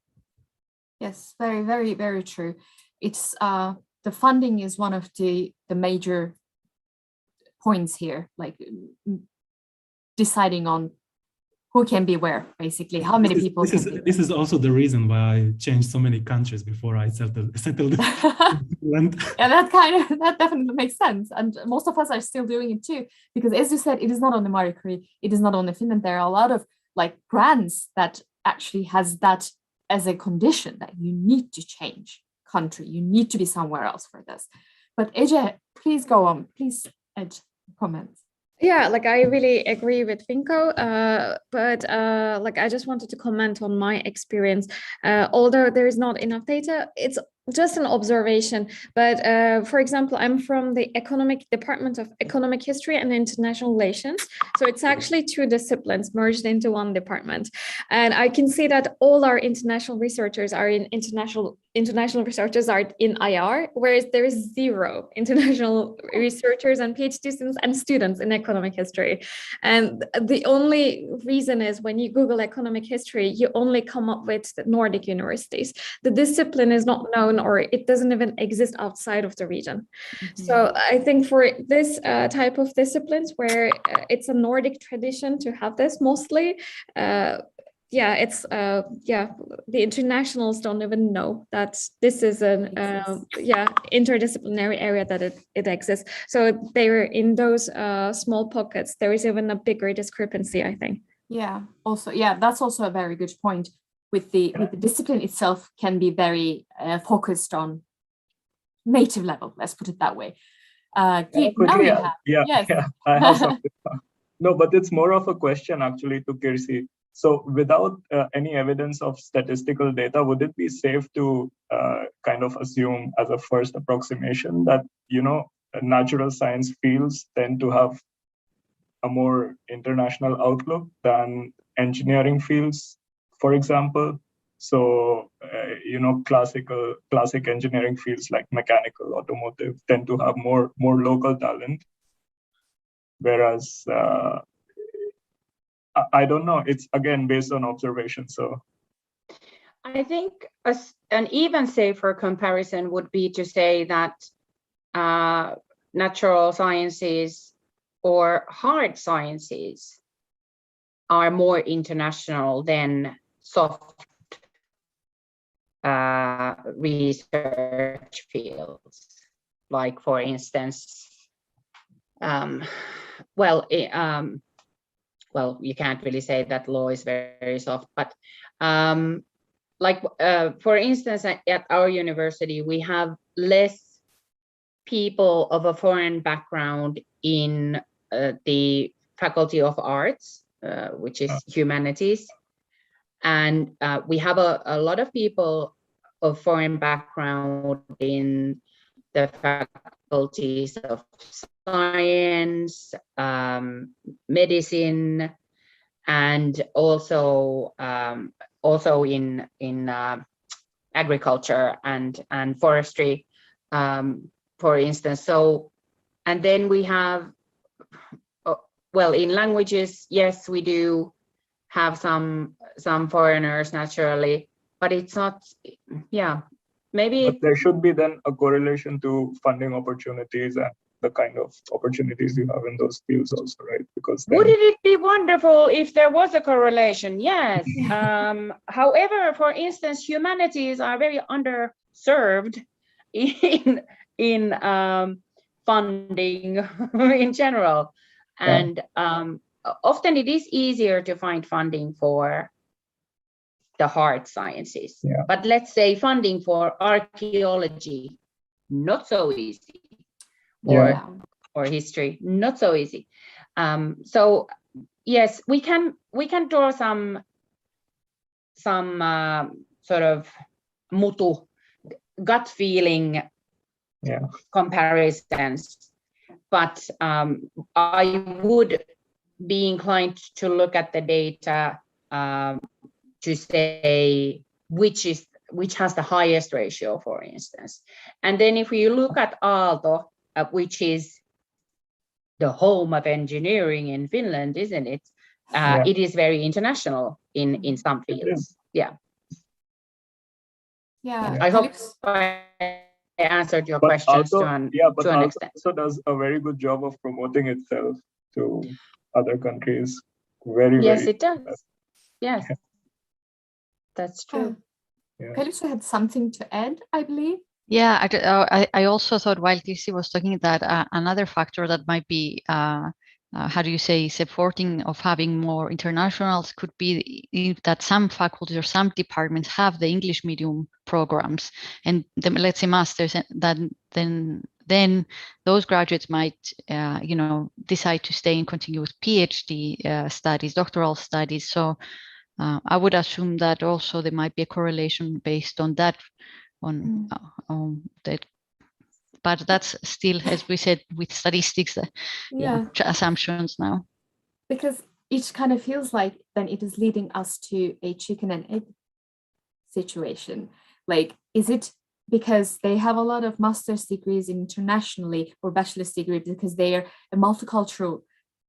Yes, very, very, very true. It's the funding is one of the major points here, like deciding on who can be where, basically, how many people can be. This is also the reason why I changed so many countries before I settled in Finland. Yeah, that definitely makes sense. And most of us are still doing it too, because as you said, it is not only Marie Curie, it is not only Finland. There are a lot of like grants that actually has that as a condition that you need to change country. You need to be somewhere else for this. But AJ, please go on. Please add comments. Yeah, like I really agree with Vinco, but like I just wanted to comment on my experience. Although there is not enough data, it's just an observation. But for example, I'm from the Department of Economic History and International Relations. So it's actually two disciplines merged into one department. And I can see that all our international researchers are in international international researchers are in IR, whereas there is 0 international researchers and PhD students and students in economic history. And the only reason is when you Google economic history, you only come up with the Nordic universities. The discipline is not known, or it doesn't even exist outside of the region. So I think for this type of disciplines where it's a Nordic tradition to have this mostly, the internationals don't even know that this is an interdisciplinary area, that it exists. So they're in those small pockets. There is even a bigger discrepancy, I think. Yeah, also, that's also a very good point. With the discipline itself can be very focused on native level, let's put it that way. Quickly, yes. I have something. No, but it's more of a question actually to Kirsi. So without any evidence of statistical data, would it be safe to kind of assume as a first approximation that, natural science fields tend to have a more international outlook than engineering fields, for example? So, classic engineering fields like mechanical, automotive tend to have more local talent. Whereas, I don't know, it's again based on observation. So I think an even safer comparison would be to say that natural sciences or hard sciences are more international than soft research fields. Like, for instance, you can't really say that law is very soft, but for instance, at our university, we have less people of a foreign background in the Faculty of Arts, which is humanities. And we have a lot of people of foreign background in the faculties of science, medicine, and also in agriculture and forestry, for instance. So, and then we have, in languages, yes, we do have some foreigners naturally, but it's not, maybe. But there should be then a correlation to funding opportunities and the kind of opportunities you have in those fields also, right? Because then... Wouldn't it be wonderful if there was a correlation? Yes. However, for instance, humanities are very underserved in funding in general, and often it is easier to find funding for the hard sciences. But let's say funding for archaeology, not so easy. Or history, not so easy. So yes, we can draw some sort of mutu, gut feeling comparisons, but I would be inclined to look at the data to say which has the highest ratio, for instance. And then if you look at Aalto, which is the home of engineering in Finland, isn't it? It is very international in some fields. I hope I answered your questions to an extent. Also does a very good job of promoting itself to other countries. Yes, it does. Yes, that's true. Calypso had something to add, I believe. Yeah, I also thought while Kirsi was talking that another factor that might be, supporting of having more internationals could be that some faculties or some departments have the English medium programs, and let's say masters, then those graduates might, decide to stay and continue with PhD studies, doctoral studies. So I would assume that also there might be a correlation based on that. But that's still, as we said, with statistics, assumptions now. Because it kind of feels like then it is leading us to a chicken and egg situation. Like, is it because they have a lot of master's degrees internationally or bachelor's degree because they are a multicultural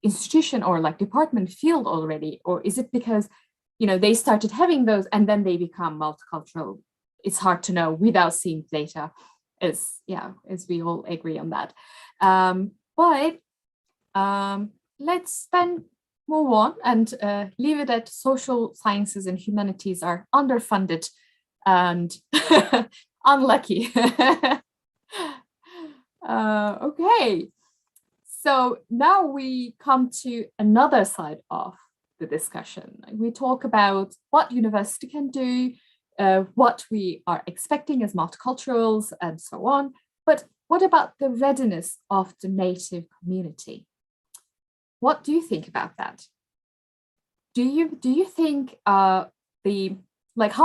institution or like department field already? Or is it because, they started having those and then they become multicultural? It's hard to know without seeing data, as we all agree on that. But let's then move on and leave it at social sciences and humanities are underfunded and unlucky. Okay, so now we come to another side of the discussion. We talk about what university can do, what we are expecting as multiculturals and so on. But what about the readiness of the native community? What do you think about that? Do you think how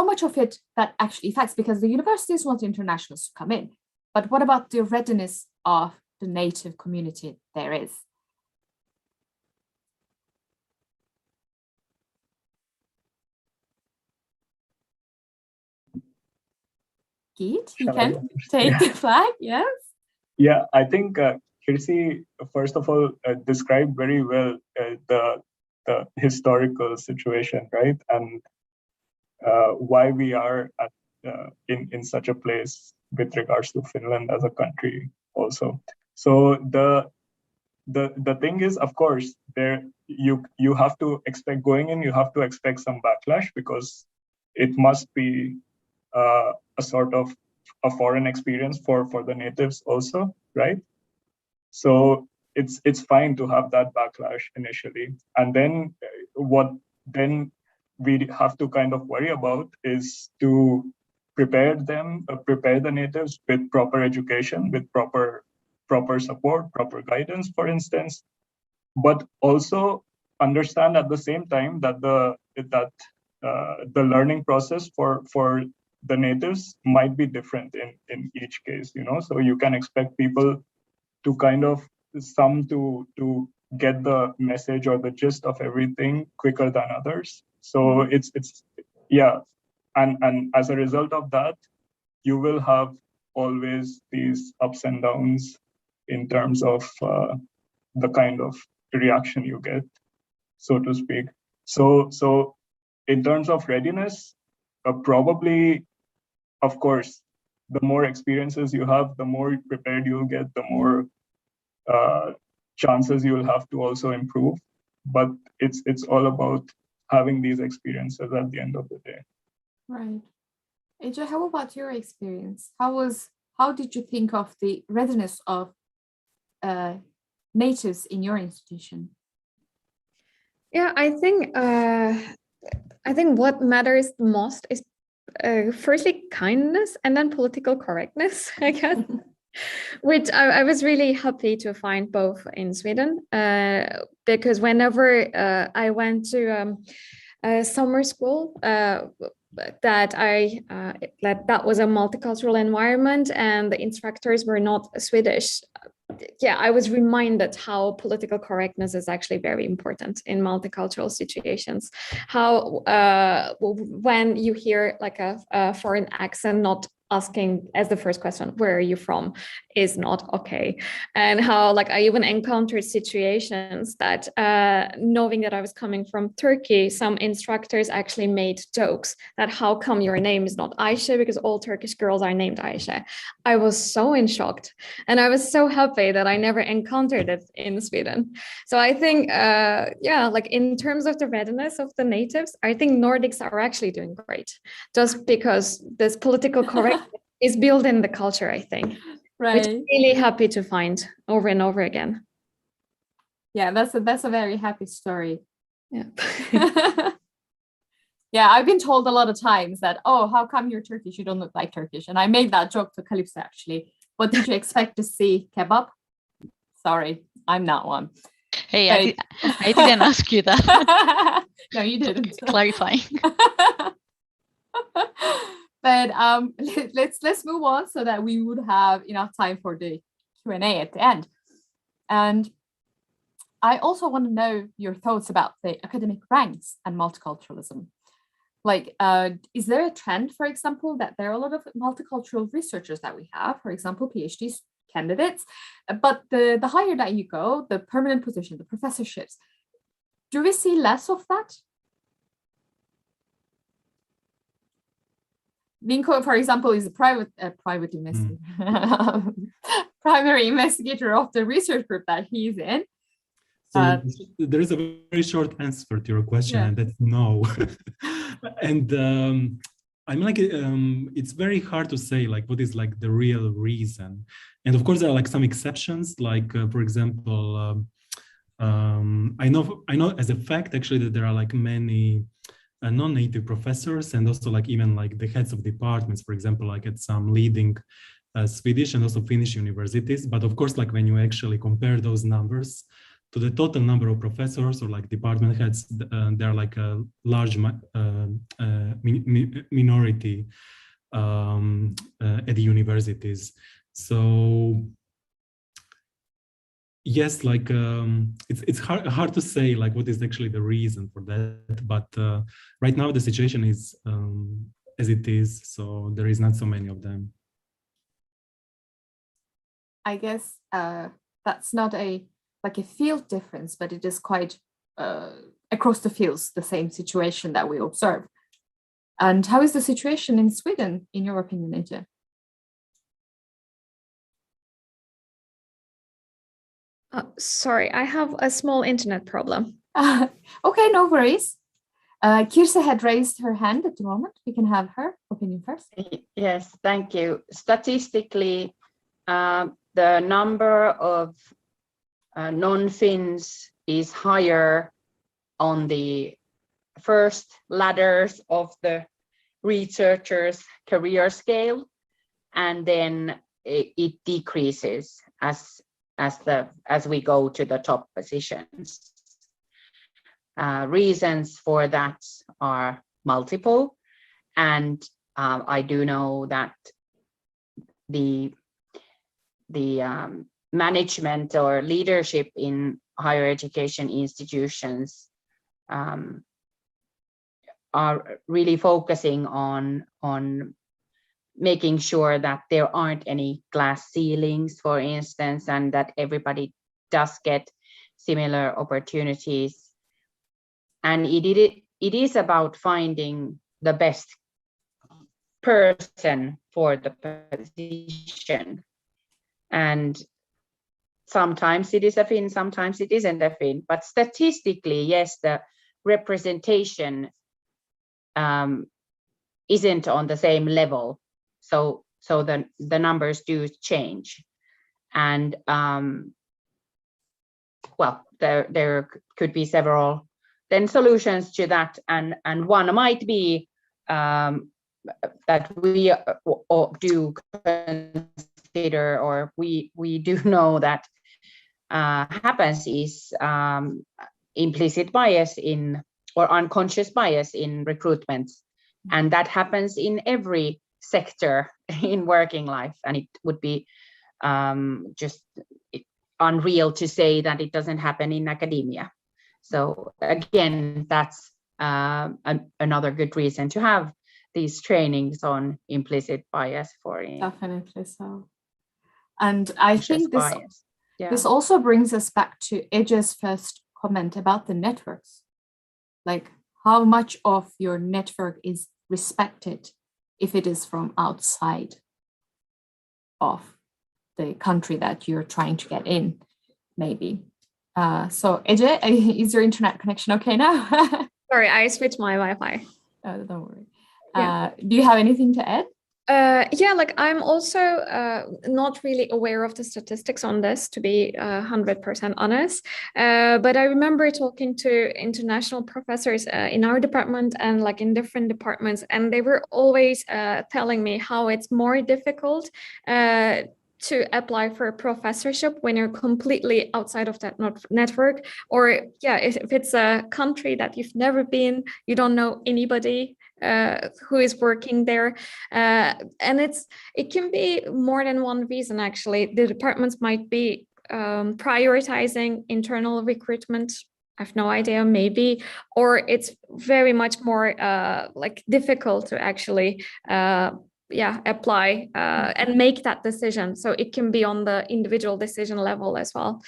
much of it that actually affects, because the universities want internationals to come in, but what about the readiness of the native community there is? Geet, you can take the flag, yes? Yeah, I think Kirsi, first of all, described very well the historical situation, right? And why we are in such a place with regards to Finland as a country also. So the thing is, of course, you have to expect going in, you have to expect some backlash because it must be a sort of a foreign experience for the natives also, right? So it's fine to have that backlash initially, and then what then we have to kind of worry about is to prepare the natives with proper education, with proper support, proper guidance, for instance, but also understand at the same time that the learning process for the natives might be different in each case, so you can expect people to kind of to get the message or the gist of everything quicker than others. So it's and as a result of that, you will have always these ups and downs in terms of the kind of reaction you get, so to speak. So in terms of readiness, probably, of course, the more experiences you have, the more prepared you'll get, the more chances you'll have to also improve. But it's all about having these experiences at the end of the day. Right. AJ, how about your experience? How did you think of the readiness of natives in your institution? Yeah, I think what matters the most is firstly kindness and then political correctness, I guess. Which I was really happy to find both in Sweden, because whenever I went to summer school, that was a multicultural environment and the instructors were not Swedish. Yeah, I was reminded how political correctness is actually very important in multicultural situations. How when you hear like a foreign accent, not asking as the first question, where are you from, is not okay. And how like I even encountered situations that knowing that I was coming from Turkey, some instructors actually made jokes that how come your name is not Aisha, because all Turkish girls are named Aisha. I was so in shock, and I was so happy that I never encountered it in Sweden. So I think like in terms of the readiness of the natives, I think Nordics are actually doing great, just because this political correctness is built in the culture, I think. Right. Which I'm really happy to find over and over again. Yeah, that's a very happy story. Yeah. Yeah, I've been told a lot of times that, oh, how come you're Turkish? You don't look like Turkish. And I made that joke to Calypso, actually. What did you expect to see? Kebab? Sorry, I'm not one. Hey, I didn't ask you that. No, you didn't. Clarifying. But let's move on so that we would have enough time for the Q&A at the end. And I also want to know your thoughts about the academic ranks and multiculturalism. Like, is there a trend, for example, that there are a lot of multicultural researchers that we have, for example, PhD candidates, but the higher that you go, the permanent position, the professorships, do we see less of that? Vinco, for example, is a private investigator, primary investigator of the research group that he's in. So there is a very short answer to your question, and that's no. And I mean, like, it's very hard to say like what is like the real reason. And of course, there are like some exceptions. Like, for example, I know as a fact actually that there are like many non-native professors, and also like even like the heads of departments, for example, like at some leading Swedish and also Finnish universities. But of course, like when you actually compare those numbers to the total number of professors or like department heads, they're like a large minority at the universities. So yes, like it's hard to say like what is actually the reason for that, but right now the situation is as it is, so there is not so many of them. I guess that's not a field difference, but it is quite across the fields, the same situation that we observe. And how is the situation in Sweden, in your opinion, Ije? Sorry, I have a small internet problem. Okay, no worries. Kirse had raised her hand at the moment. We can have her opinion first. Yes, thank you. Statistically, the number of non-Finns is higher on the first ladders of the researchers' career scale, and then it decreases as we go to the top positions. Reasons for that are multiple, and I do know that the management or leadership in higher education institutions are really focusing on making sure that there aren't any glass ceilings, for instance, and that everybody does get similar opportunities. And it is about finding the best person for the position. And sometimes it is a Finn, sometimes it isn't a Finn. But statistically, yes, the representation isn't on the same level. So the numbers do change. And well, there could be several then solutions to that. And one might be that we do consider, or we do know that happens is implicit bias or unconscious bias in recruitments, and that happens in every sector in working life, and it would be just unreal to say that it doesn't happen in academia. So again, that's another good reason to have these trainings on implicit bias for definitely so. And I think bias. This also brings us back to Ije's first comment about the networks. Like, how much of your network is respected if it is from outside of the country that you're trying to get in, maybe. So Ije, is your internet connection okay now? Sorry, I switched my Wi-Fi. Don't worry. Yeah. Do you have anything to add? Yeah, like I'm also not really aware of the statistics on this, to be 100% honest. But I remember talking to international professors in our department and like in different departments, and they were always telling me how it's more difficult to apply for a professorship when you're completely outside of that network, or if it's a country that you've never been, you don't know anybody who is working there, and it can be more than one reason. Actually, the departments might be prioritizing internal recruitment I have no idea, maybe, or it's very much more like difficult to actually apply and make that decision. So it can be on the individual decision level as well,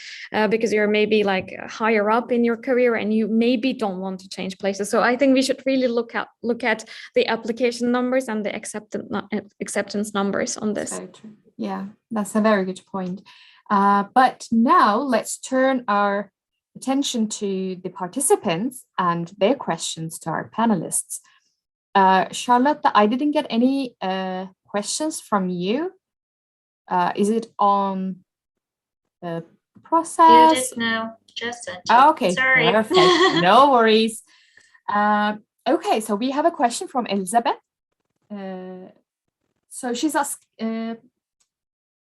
because you're maybe like higher up in your career and you maybe don't want to change places. So I think we should really look at the application numbers and the acceptance numbers on this. Very true. Yeah, that's a very good point. But now let's turn our attention to the participants and their questions to our panelists. Charlotte, I didn't get any questions from you. Is it on the process? You did now, just sent it. Okay, Sorry. perfect. No worries. Okay, so we have a question from Elizabeth. So she's asking.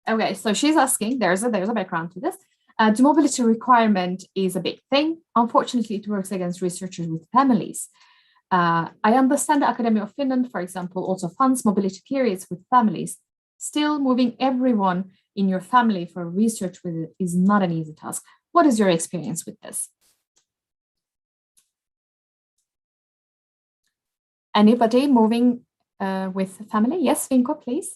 Okay, so she's asking. There's a background to this. The mobility requirement is a big thing. Unfortunately, it works against researchers with families. I understand the Academy of Finland, for example, also funds mobility periods with families. Still, moving everyone in your family for research with it is not an easy task. What is your experience with this? Anybody moving with family? Yes, Vinco, please.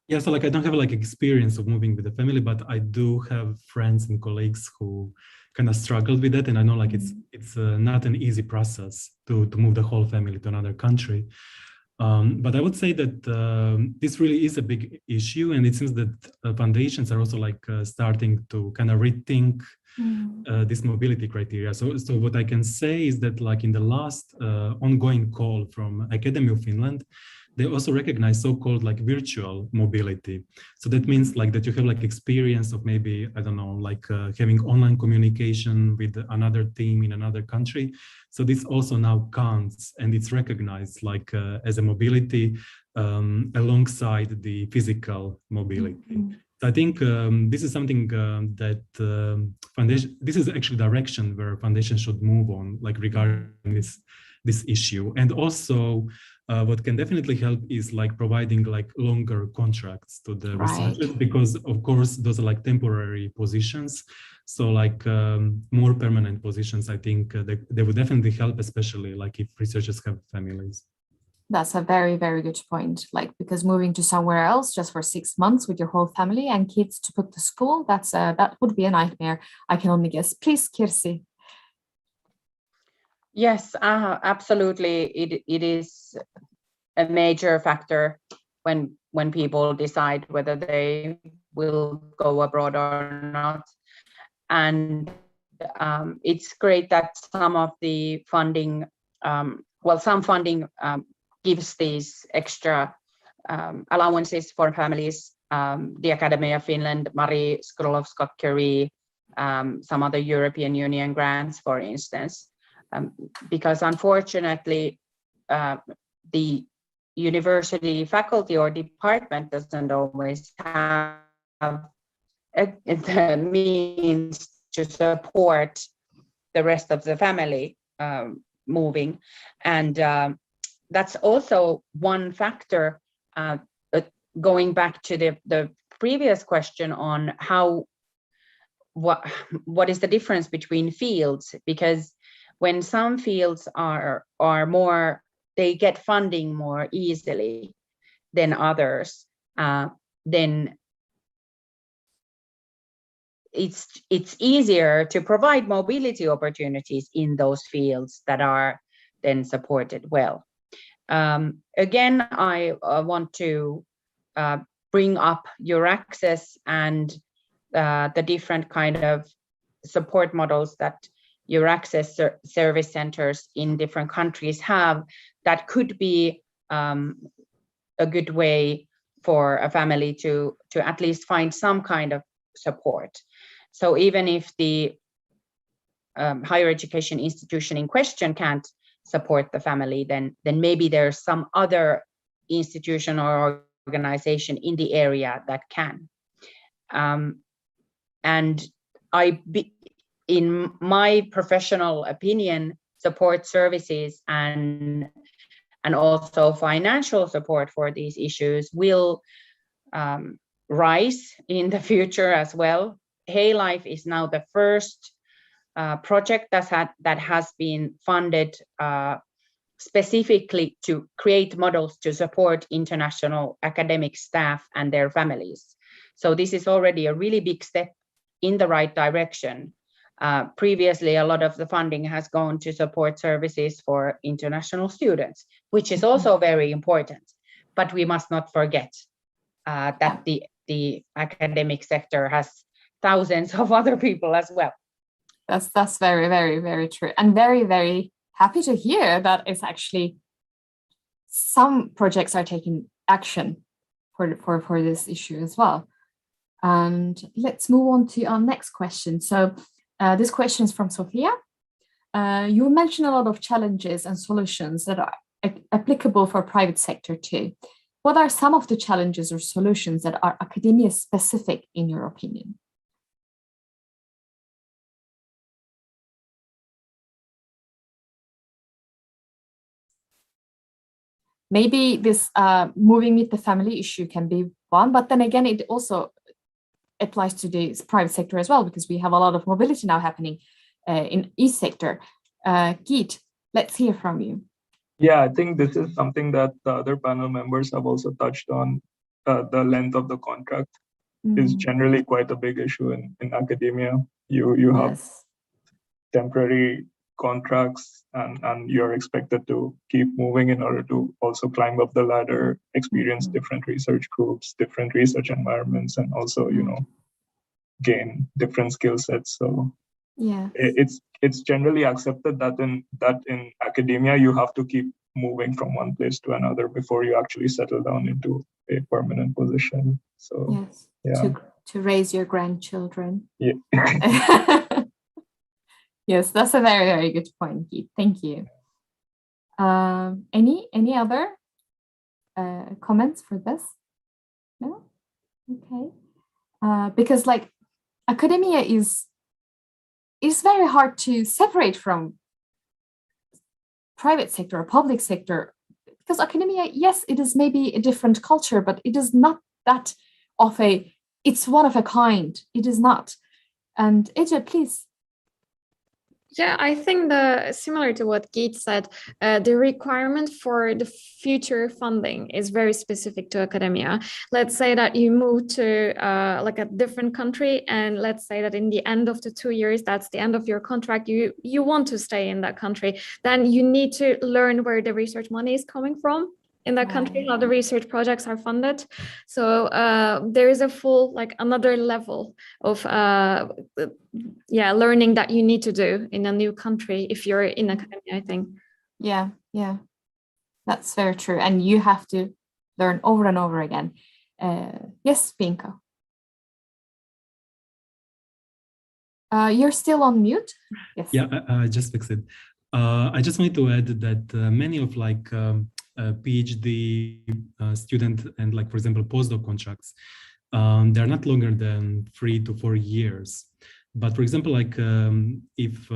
Yeah, so like I don't have like experience of moving with the family, but I do have friends and colleagues who kind of struggled with that, and I know like it's not an easy process to move the whole family to another country. But I would say that this really is a big issue, and it seems that foundations are also like starting to kind of rethink this mobility criteria. So what I can say is that like in the last ongoing call from Academy of Finland, they also recognize so-called like virtual mobility. So that means like that you have like experience of maybe, I don't know, like having online communication with another team in another country. So this also now counts and it's recognized like as a mobility alongside the physical mobility. So I think this is something that foundation, this is actually direction where foundation should move on, like regarding this issue. And also what can definitely help is like providing like longer contracts to the researchers, because of course those are like temporary positions. So like more permanent positions, I think they would definitely help, especially like if researchers have families. That's a very, very good point. Like, because moving to somewhere else just for 6 months with your whole family and kids to put to school, that would be a nightmare. I can only guess. Please, Kirsi. Yes, absolutely. It is a major factor when people decide whether they will go abroad or not. And it's great that some of the funding, some funding gives these extra allowances for families. The Academy of Finland, Marie Skrlovska-Curie, some other European Union grants, for instance. Because unfortunately, the university faculty or department doesn't always have the means to support the rest of the family moving. And that's also one factor, going back to the previous question on what is the difference between fields, because when some fields are more, they get funding more easily than others, then it's easier to provide mobility opportunities in those fields that are then supported well. Again, I want to bring up Euraccess and the different kind of support models that Euraccess service centers in different countries have, that could be a good way for a family to at least find some kind of support. So even if the higher education institution in question can't support the family, then maybe there's some other institution or organization in the area that can. And in my professional opinion, support services and also financial support for these issues will rise in the future as well. Hey Life is now the first project that has been funded specifically to create models to support international academic staff and their families. So this is already a really big step in the right direction. Previously, a lot of the funding has gone to support services for international students, which is also very important. But we must not forget that the academic sector has thousands of other people as well. That's very, very, very true. And very, very happy to hear that it's actually some projects are taking action for this issue as well. And let's move on to our next question. So this question is from Sophia. You mentioned a lot of challenges and solutions that are applicable for private sector too. What are some of the challenges or solutions that are academia specific in your opinion? Maybe this moving with the family issue can be one, but then again, it also applies to the private sector as well, because we have a lot of mobility now happening in each sector. Geet, let's hear from you. Yeah, I think this is something that the other panel members have also touched on. The length of the contract is generally quite a big issue in academia. You have temporary contracts and you're expected to keep moving in order to also climb up the ladder, experience different research groups, different research environments, and also, you know, gain different skill sets. So yeah, it's generally accepted that in academia you have to keep moving from one place to another before you actually settle down into a permanent position. So yes, yeah, to raise your grandchildren. Yeah. Yes, that's a very, very good point, Keith. Thank you. Any other comments for this? No? Okay. Because like academia is very hard to separate from private sector or public sector, because academia, yes, it is maybe a different culture, but it is not that of it's one of a kind. It is not. And Ece, please. Yeah, I think similar to what Geet said, the requirement for the future funding is very specific to academia. Let's say that you move to like a different country, and let's say that in the end of the 2 years, that's the end of your contract, you want to stay in that country, then you need to learn where the research money is coming from in that country, how the research projects are funded. So there is a full, like another level of learning that you need to do in a new country if you're in academia, I think. Yeah, that's very true. And you have to learn over and over again. Yes, Vinco. You're still on mute? Yes. Yeah, I just fixed it. I just wanted to add that many of like PhD student and like, for example, postdoc contracts, they're not longer than 3 to 4 years. But for example, like if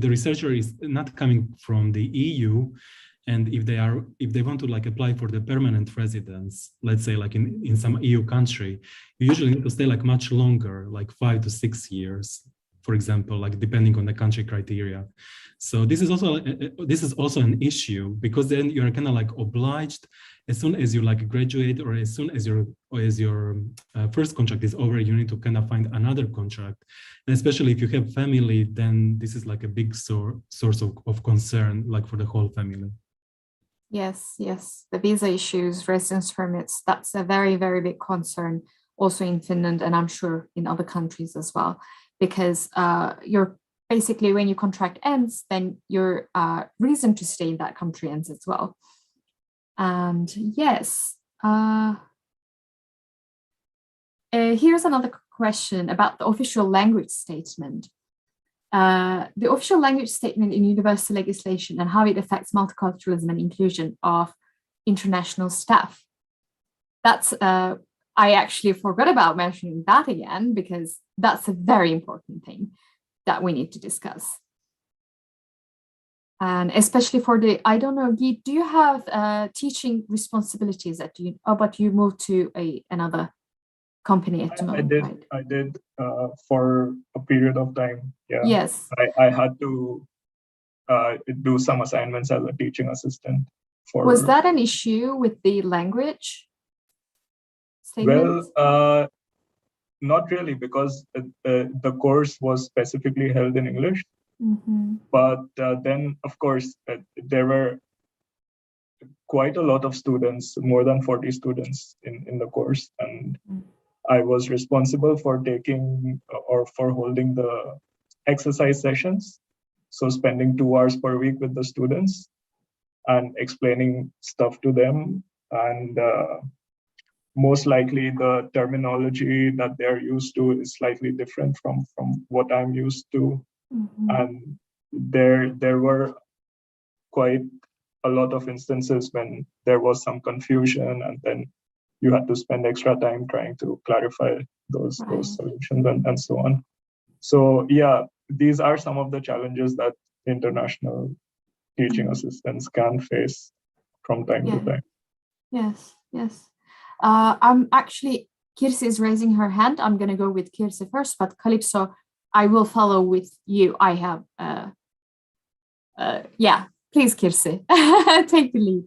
the researcher is not coming from the EU, and if they want to like apply for the permanent residence, let's say like in some EU country, you usually need to stay like much longer, like 5 to 6 years, for example, like depending on the country criteria. So this is also an issue, because then you're kind of like obliged, as soon as you like graduate, or as soon as your first contract is over, you need to kind of find another contract. And especially if you have family, then this is like a big source of concern, like for the whole family. Yes, the visa issues, residence permits, that's a very, very big concern also in Finland, and I'm sure in other countries as well, because you're basically, when your contract ends, then your reason to stay in that country ends as well. And yes, here's another question about the official language statement. The official language statement in university legislation and how it affects multiculturalism and inclusion of international staff. That's, I actually forgot about mentioning that again, because that's a very important thing that we need to discuss. And especially for I don't know, Guy, do you have teaching responsibilities but you moved to another company at the moment, right? I did for a period of time. Yeah. Yes. I had to do some assignments as a teaching assistant. Was that an issue with the language statements? Well, not really, because the course was specifically held in English. Mm-hmm. But then, of course, there were quite a lot of students, more than 40 students in the course. And I was responsible for taking or for holding the exercise sessions. So spending 2 hours per week with the students and explaining stuff to them. And most likely the terminology that they're used to is slightly different from what I'm used to. Mm-hmm. And there were quite a lot of instances when there was some confusion, and then you had to spend extra time trying to clarify those solutions and so on. So yeah, these are some of the challenges that international teaching assistants can face from time to time. Yes, yes. I'm actually, Kirsi is raising her hand. I'm going to go with Kirsi first, but Calypso, I will follow with you. I have, yeah, please, Kirsi, take the lead.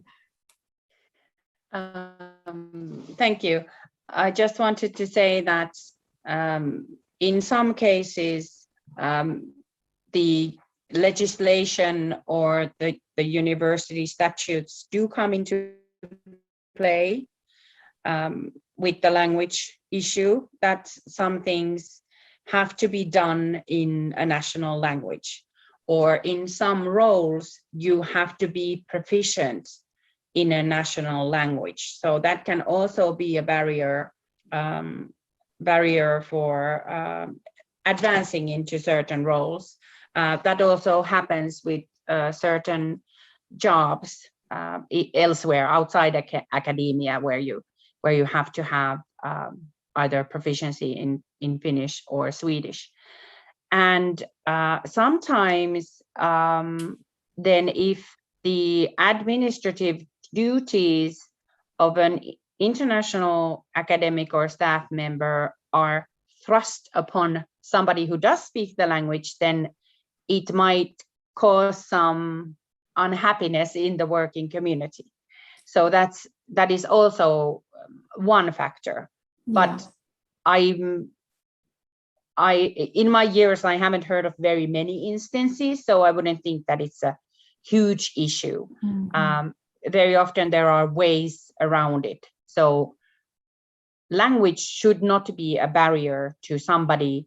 Thank you. I just wanted to say that in some cases, the legislation or the university statutes do come into play with the language issue, that some things have to be done in a national language, or in some roles you have to be proficient in a national language. So that can also be a barrier for advancing into certain roles. That also happens with certain jobs elsewhere outside academia, where you have to have either proficiency in Finnish or Swedish. And sometimes then if the administrative duties of an international academic or staff member are thrust upon somebody who does speak the language, then it might cause some unhappiness in the working community. So that is also one factor. But in my years, I haven't heard of very many instances, so I wouldn't think that it's a huge issue. Mm-hmm. Very often there are ways around it. So language should not be a barrier to somebody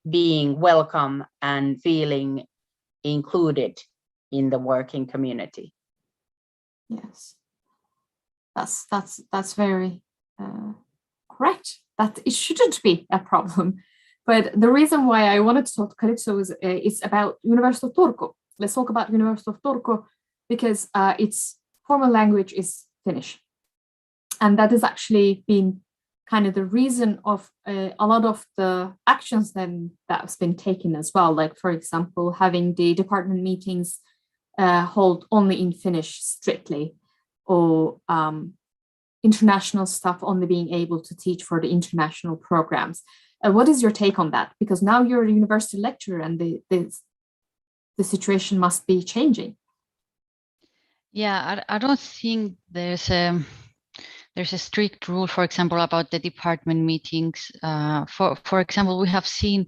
being welcome and feeling included in the working community. Yes, that's very correct. That it shouldn't be a problem. But the reason why I wanted to talk to Calypso is about University of Turku. Let's talk about University of Turku because its formal language is Finnish. And that has actually been kind of the reason of a lot of the actions then that's been taken as well. Like, for example, having the department meetings hold only in Finnish strictly, or international stuff only being able to teach for the international programs. What is your take on that? Because now you're a university lecturer and the situation must be changing. Yeah, I don't think there's a strict rule, for example, about the department meetings. For example, we have seen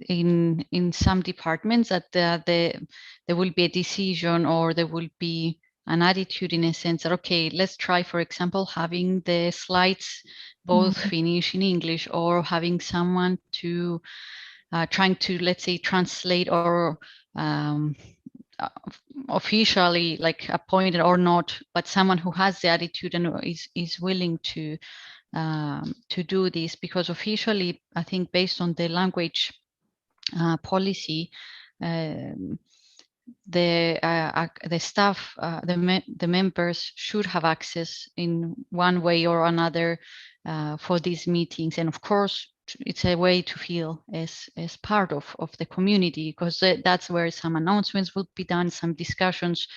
in some departments that there will be a decision, or there will be an attitude in a sense that, okay, let's try, for example, having the slides both Finnish and English, or having someone to trying to, let's say, translate, or officially like appointed or not, but someone who has the attitude and is willing to do this, because officially, I think based on the language policy, the staff, the members should have access in one way or another for these meetings. And of course, it's a way to feel as part of the community, because that's where some announcements will be done, some discussions.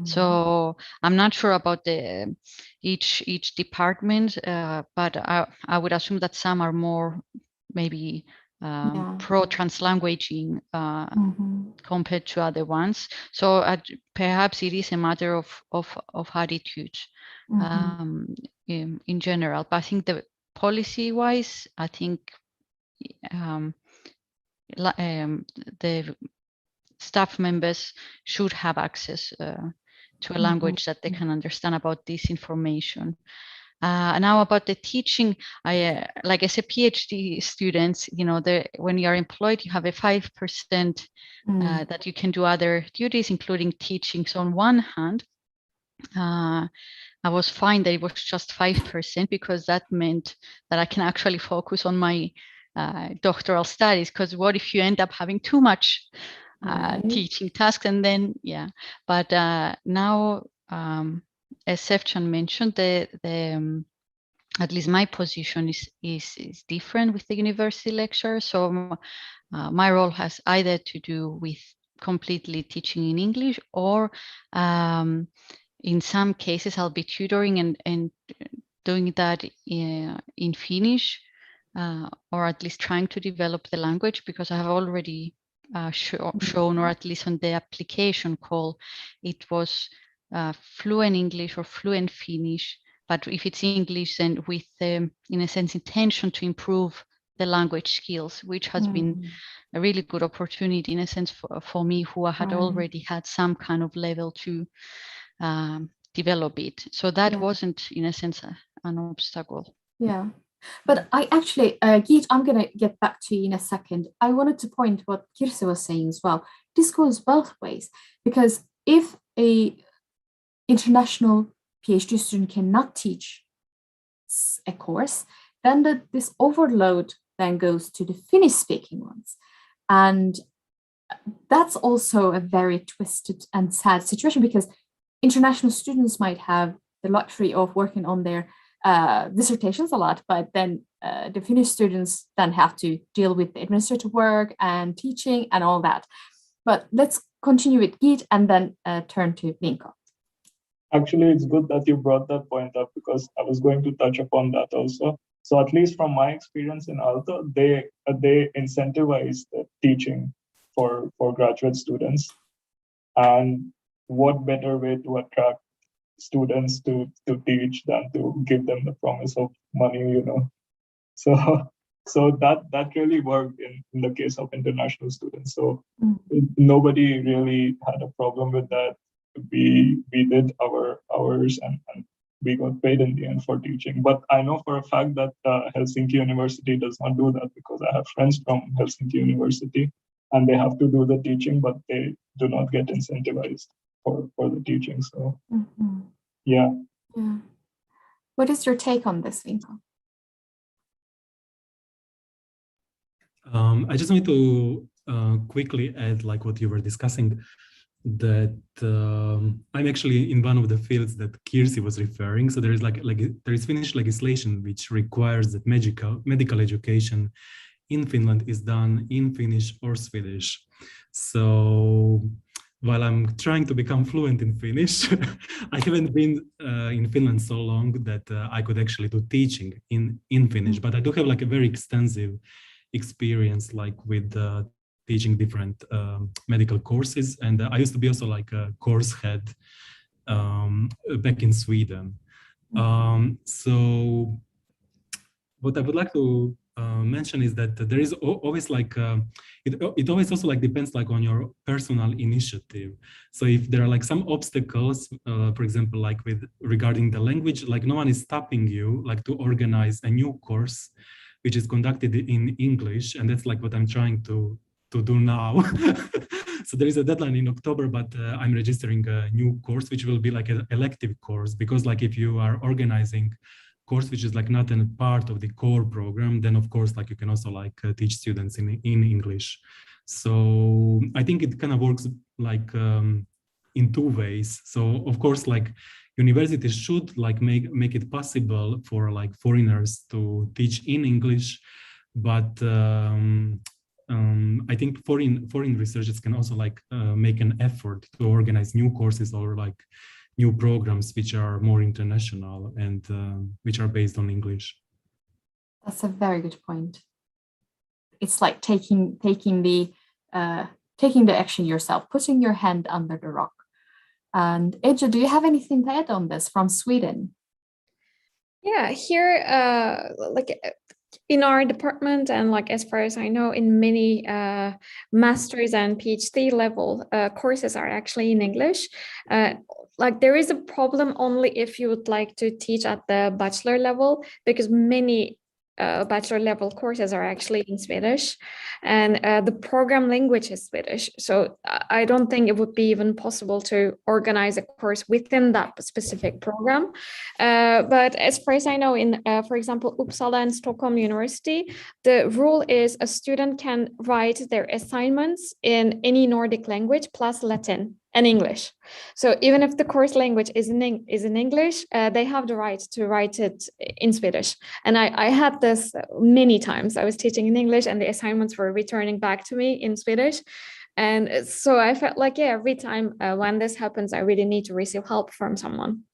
So I'm not sure about the each department, but I would assume that some are more maybe pro translanguaging compared to other ones. So perhaps it is a matter of attitude in general. But I think the policy-wise, I think the staff members should have access to a language that they can understand about this information. Now about the teaching, like as a PhD student, when you are employed, you have a 5% that you can do other duties, including teaching. So on one hand, I was fine that it was just 5%, because that meant that I can actually focus on my doctoral studies. Because what if you end up having too much teaching tasks, and then but now, as Sevcan mentioned, at least my position is different with the university lecture. So my role has either to do with completely teaching in English, or in some cases I'll be tutoring and doing that in Finnish, or at least trying to develop the language, because I have already shown, or at least on the application call, it was fluent English or fluent Finnish. But if it's English, then with in a sense, intention to improve the language skills, which has been a really good opportunity in a sense for me, who had already had some kind of level to develop it. So that wasn't in a sense an obstacle. Yeah. But I actually, Geet, I'm going to get back to you in a second. I wanted to point what Kirsi was saying as well. This goes both ways, because if a international PhD student cannot teach a course, then this overload then goes to the Finnish-speaking ones. And that's also a very twisted and sad situation, because international students might have the luxury of working on their dissertations a lot, but then the Finnish students then have to deal with the administrative work and teaching and all that. But let's continue with Geet and then turn to Vinco. Actually, it's good that you brought that point up, because I was going to touch upon that also. So at least from my experience in Aalto, they incentivize the teaching for graduate students. And what better way to attract students to teach than to give them the promise of money, So that really worked in the case of international students. So nobody really had a problem with that. We did our hours and we got paid in the end for teaching. But I know for a fact that Helsinki University does not do that, because I have friends from Helsinki University and they have to do the teaching, but they do not get incentivized for the teaching. So yeah. What is your take on this, Vinco? I just want to quickly add, like what you were discussing, that I'm actually in one of the fields that Kirsi was referring. So there is there is Finnish legislation which requires that medical education in Finland is done in Finnish or Swedish. So while I'm trying to become fluent in Finnish, I haven't been in Finland so long that I could actually do teaching in Finnish. But I do have like a very extensive experience, like with teaching different medical courses. And I used to be also like a course head back in Sweden. So what I would like to mention is that there is always like it always also like depends like on your personal initiative. So if there are like some obstacles, for example, like with regarding the language, like no one is stopping you like to organize a new course which is conducted in English, and that's like what I'm trying to do now. So there is a deadline in October, but I'm registering a new course which will be like an elective course, because like if you are organizing course which is like not a part of the core program, then of course like you can also like teach students in English. So I think it kind of works like in two ways. So of course like universities should like make it possible for like foreigners to teach in English, but I think foreign researchers can also like make an effort to organize new courses or like new programs which are more international and which are based on English. That's a very good point. It's like taking the action yourself, putting your hand under the rock. And Eja, do you have anything to add on this from Sweden? Yeah, here, like in our department, and like as far as I know, in many master's and PhD level courses are actually in English. Like there is a problem only if you would like to teach at the bachelor level, because many bachelor level courses are actually in Swedish, and the program language is Swedish. So I don't think it would be even possible to organize a course within that specific program. But as far as I know, in, for example, Uppsala and Stockholm University, the rule is a student can write their assignments in any Nordic language plus Latin and English. So even if the course language is in English, they have the right to write it in Swedish. And I had this many times. I was teaching in English and the assignments were returning back to me in Swedish. And so I felt like, yeah, every time when this happens, I really need to receive help from someone.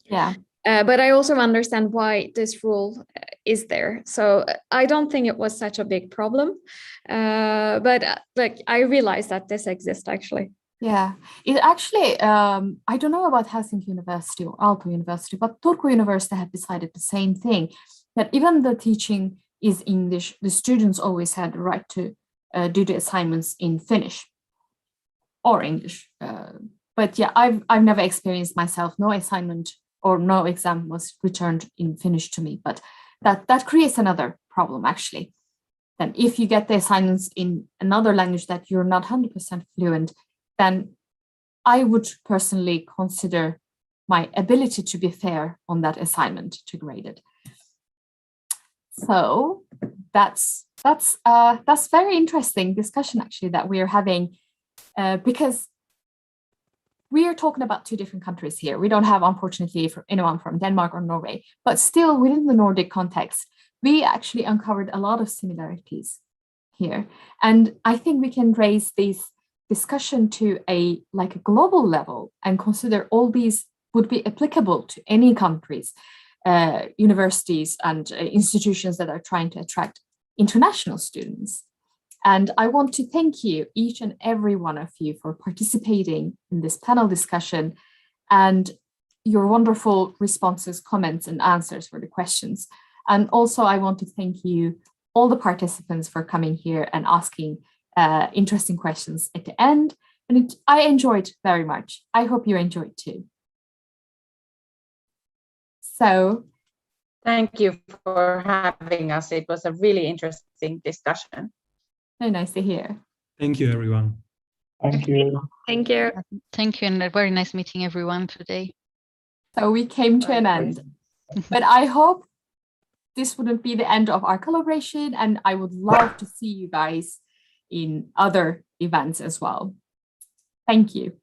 Yeah. But I also understand why this rule is there. So I don't think it was such a big problem. But like I realized that this exists actually. Yeah, it actually, I don't know about Helsinki University or Aalto University, but Turku University have decided the same thing, that even the teaching is English, the students always had the right to do the assignments in Finnish or English. But yeah, I've never experienced myself, no assignment or no exam was returned in Finnish to me, but that creates another problem actually. Then if you get the assignments in another language that you're not 100% fluent, then I would personally consider my ability to be fair on that assignment to grade it. So that's very interesting discussion actually that we are having, because we are talking about two different countries here. We don't have, unfortunately, anyone from Denmark or Norway, but still within the Nordic context, we actually uncovered a lot of similarities here. And I think we can raise these discussion to a global level and consider all these would be applicable to any countries, universities and institutions that are trying to attract international students. And I want to thank you, each and every one of you, for participating in this panel discussion and your wonderful responses, comments, and answers for the questions. And also I want to thank you, all the participants, for coming here and asking interesting questions at the end, and I enjoyed very much. I hope you enjoyed too. So thank you for having us. It was a really interesting discussion. Very nice to hear. Thank you, everyone. Thank you. Thank you. Thank you, and a very nice meeting everyone today. So we came to an end, but I hope this wouldn't be the end of our collaboration, and I would love to see you guys in other events as well. Thank you.